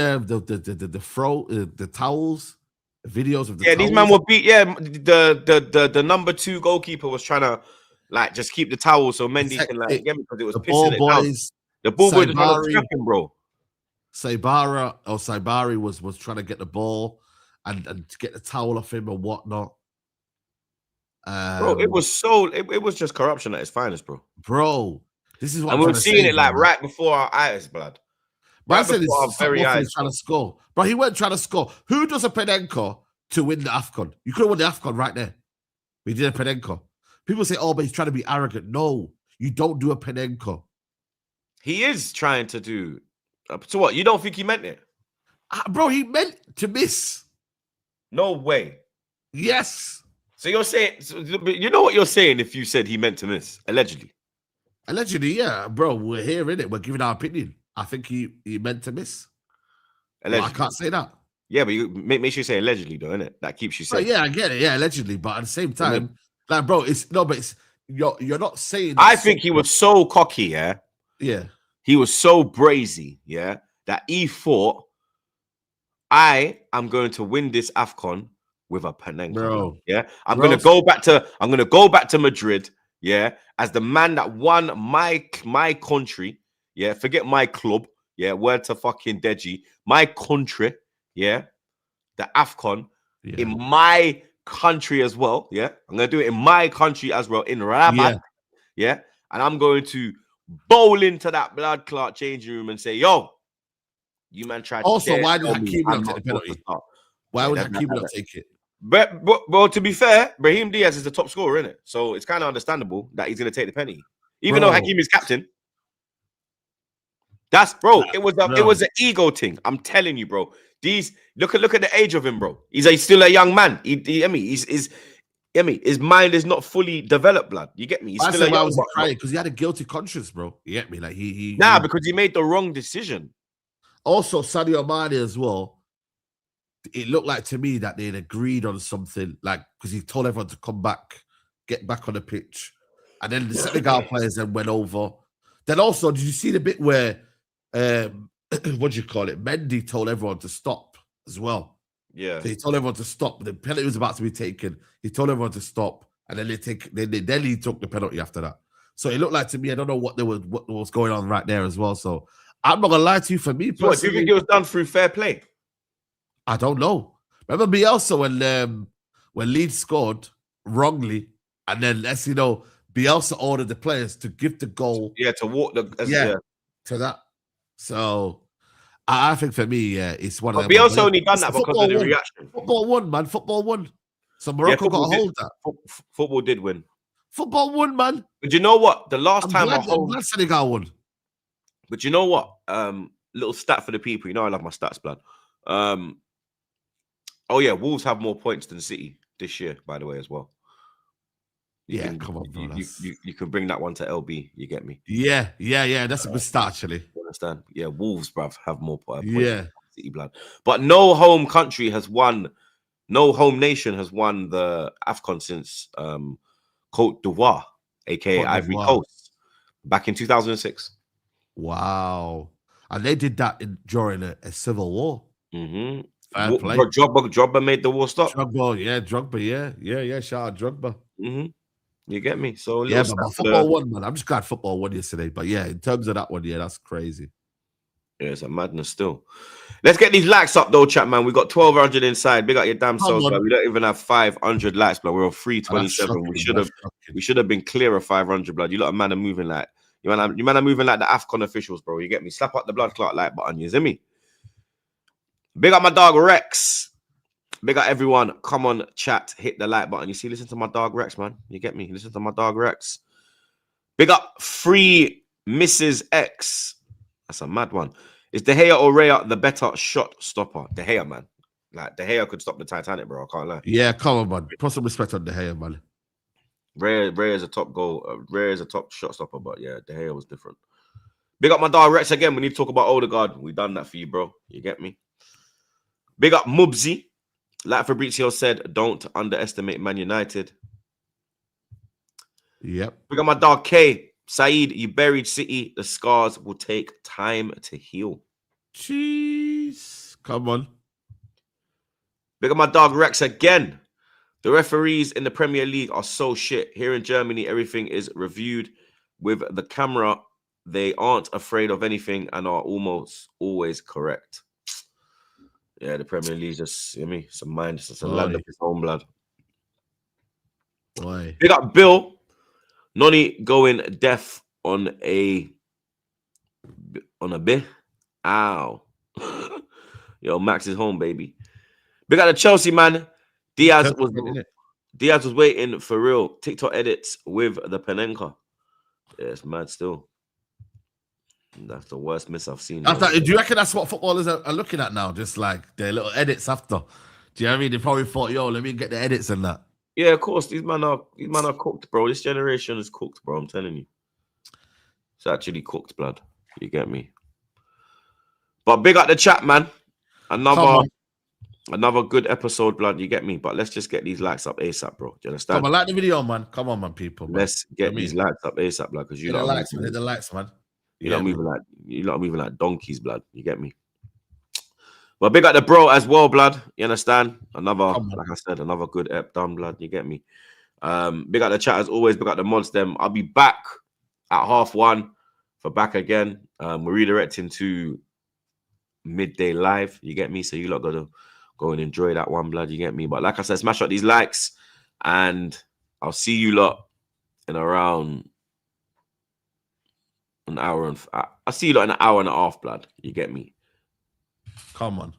[SPEAKER 2] towels, the videos of the towels?
[SPEAKER 1] These men were beat. Yeah, the number 2 goalkeeper was trying to like just keep the towel so Mendy can like get because it was pissing it down. The ball boys were trying to trap him, bro.
[SPEAKER 2] Saibari was trying to get the ball and to get the towel off him and whatnot.
[SPEAKER 1] Bro, it was just corruption at its finest, bro.
[SPEAKER 2] Bro, this is what
[SPEAKER 1] and we're seeing it like right before our eyes, blood. Right before our very eyes.
[SPEAKER 2] Trying to score, bro. He weren't trying to score. Who does a Panenka to win the AFCON? You could have won the AFCON right there. We did a Panenka. People say, "Oh, but he's trying to be arrogant." No, you don't do a Panenka.
[SPEAKER 1] He is trying to do. So what? You don't think he meant it?
[SPEAKER 2] Bro, he meant to miss.
[SPEAKER 1] No way.
[SPEAKER 2] Yes.
[SPEAKER 1] So you're saying, you know what you're saying if you said he meant to miss, allegedly?
[SPEAKER 2] Allegedly, yeah. Bro, we're here, innit? We're giving our opinion. I think he meant to miss. Well, I can't say that.
[SPEAKER 1] Yeah, but you make sure you say allegedly, though, innit? That keeps you safe.
[SPEAKER 2] Yeah, I get it. Yeah, allegedly. But at the same time, like, bro, you're not saying.
[SPEAKER 1] I think he was so cocky, yeah?
[SPEAKER 2] Yeah.
[SPEAKER 1] He was so brazy, yeah, that he thought, I am going to win this AFCON with a Panenka.
[SPEAKER 2] Bro.
[SPEAKER 1] Yeah. I'm gonna go back to Madrid. yeah, as the man that won my country, yeah, forget my club, yeah, word to fucking Deji, my country, yeah, the AFCON in my country as well, yeah. I'm gonna do it in my country as well, in Rabat, yeah, and I'm going to bowl into that blood clot changing room and say, yo, you man tried
[SPEAKER 2] Also,
[SPEAKER 1] to
[SPEAKER 2] why did
[SPEAKER 1] tell me
[SPEAKER 2] Hakim
[SPEAKER 1] I'm
[SPEAKER 2] not take the
[SPEAKER 1] not supposed to
[SPEAKER 2] penalty?
[SPEAKER 1] start.
[SPEAKER 2] Why would Hakim not take it?
[SPEAKER 1] But well, to be fair, Brahim Diaz is the top scorer, isn't it? So it's kind of understandable that he's going to take the penalty, even though Hakim is captain. That's it was an ego thing. I'm telling you, bro. These look at the age of him, bro. He's still a young man. His mind is not fully developed, blood. You get me? He's still a young
[SPEAKER 2] was he crying? Because he had a guilty conscience, bro. You get me? Like
[SPEAKER 1] because he made the wrong decision.
[SPEAKER 2] Also, Sadio Mane as well. It looked like to me that they'd agreed on something, like because he told everyone to come back, get back on the pitch, and then the Senegal players then went over. Then also, did you see the bit where what do you call it? Mendy told everyone to stop as well.
[SPEAKER 1] Yeah,
[SPEAKER 2] so he told everyone to stop. The penalty was about to be taken. He told everyone to stop, and then then he took the penalty after that. So it looked like to me, I don't know what was going on right there as well. So I'm not gonna lie to you. For me, personally,
[SPEAKER 1] what, do you think it was done through fair play?
[SPEAKER 2] I don't know. Remember Bielsa when Leeds scored wrongly, and then Bielsa ordered the players to give the goal.
[SPEAKER 1] Yeah, to walk
[SPEAKER 2] to that. So I think for me, it's one of them.
[SPEAKER 1] Bielsa only done that because of the reaction.
[SPEAKER 2] Football won, man. Football won. So Morocco got a hold of that.
[SPEAKER 1] Football did win.
[SPEAKER 2] Football won, man.
[SPEAKER 1] But you know what? The last time
[SPEAKER 2] I'm glad Senegal won.
[SPEAKER 1] But you know what? Little stat for the people. You know I love my stats, blood. Oh yeah, Wolves have more points than City this year, by the way, as well.
[SPEAKER 2] Come on, bro.
[SPEAKER 1] You can bring that one to LB. You get me?
[SPEAKER 2] Yeah. That's a good start, actually.
[SPEAKER 1] You understand? Yeah, Wolves, bruv, have more points
[SPEAKER 2] than
[SPEAKER 1] City, blood. But no home country has won. No home nation has won the AFCON since Côte d'Ivoire, aka Ivory Coast, back in 2006.
[SPEAKER 2] Wow. And they did that during a civil war.
[SPEAKER 1] Mm-hmm. Drogba made the war stop.
[SPEAKER 2] Drogba, yeah. Shout out Drogba.
[SPEAKER 1] Mm-hmm. You get me? So
[SPEAKER 2] but football won, man. I'm just glad football won yesterday. But yeah, in terms of that one, that's crazy.
[SPEAKER 1] Yeah, it's a madness still. Let's get these likes up though, chat, man. We got 1,200 inside. Big up your damn selves, but we don't even have 500 likes, but we're on 327. We should have been clear of 500, blood. You lot of man are moving like you man are moving like the AFCON officials, bro. You get me? Slap up the blood clot like button. You see me? Big up my dog Rex. Big up everyone. Come on, chat. Hit the like button. You see, listen to my dog Rex, man. You get me? Listen to my dog Rex. Big up free Mrs. X. That's a mad one. Is De Gea or Raya the better shot stopper? De Gea, man. Like, De Gea could stop the Titanic, bro. I can't lie.
[SPEAKER 2] Yeah, come on, man. Put some respect on De Gea, man.
[SPEAKER 1] Raya is a top goal. Raya is a top shot stopper, but yeah, De Gea was different. Big up my dog Rex again. We need to talk about Odegaard. We done that for you, bro. You get me? Big up Mubsy. Like Fabrizio said, don't underestimate Man United.
[SPEAKER 2] Yep.
[SPEAKER 1] Big up my dog K. Saeed, you buried City. The scars will take time to heal.
[SPEAKER 2] Jeez. Come on.
[SPEAKER 1] Big up my dog Rex again. The referees in the Premier League are so shit. Here in Germany, everything is reviewed with the camera. They aren't afraid of anything and are almost always correct. Yeah, the Premier League just, you know, it's a mind, it's a land of its own blood.
[SPEAKER 2] Why?
[SPEAKER 1] Big up Bill. Noni going deaf on a bit. Ow. Yo, Max is home, baby. Big up the Chelsea, man. Diaz was waiting for real. TikTok edits with the Panenka. Yeah, it's mad still. That's the worst miss I've seen.
[SPEAKER 2] Do you reckon that's what footballers are looking at now? Just like their little edits after. Do you know what I mean? They probably thought, yo, let me get the edits and that.
[SPEAKER 1] Yeah, of course. These men are cooked, bro. This generation is cooked, bro. I'm telling you. It's actually cooked, blood. You get me? But big up the chat, man. Another good episode, blood. You get me? But let's just get these likes up ASAP, bro. Do you understand?
[SPEAKER 2] Come on, like the video, man. Come on, man, people. Man.
[SPEAKER 1] Let's get these likes up ASAP, blood. Because
[SPEAKER 2] hit the likes, man.
[SPEAKER 1] You're not moving like donkeys, blood. You get me? But big up the bro as well, blood. You understand? Like I said, another good ep done, blood. You get me? Big up the chat as always. Big up the mods. Them. I'll be back at 1:30 for back again. We're redirecting to midday live. You get me? So you lot gotta go and enjoy that one, blood. You get me? But like I said, smash out these likes, and I'll see you lot in around an hour and I'll see you lot in an hour and a half, blood. You get me?
[SPEAKER 2] Come on.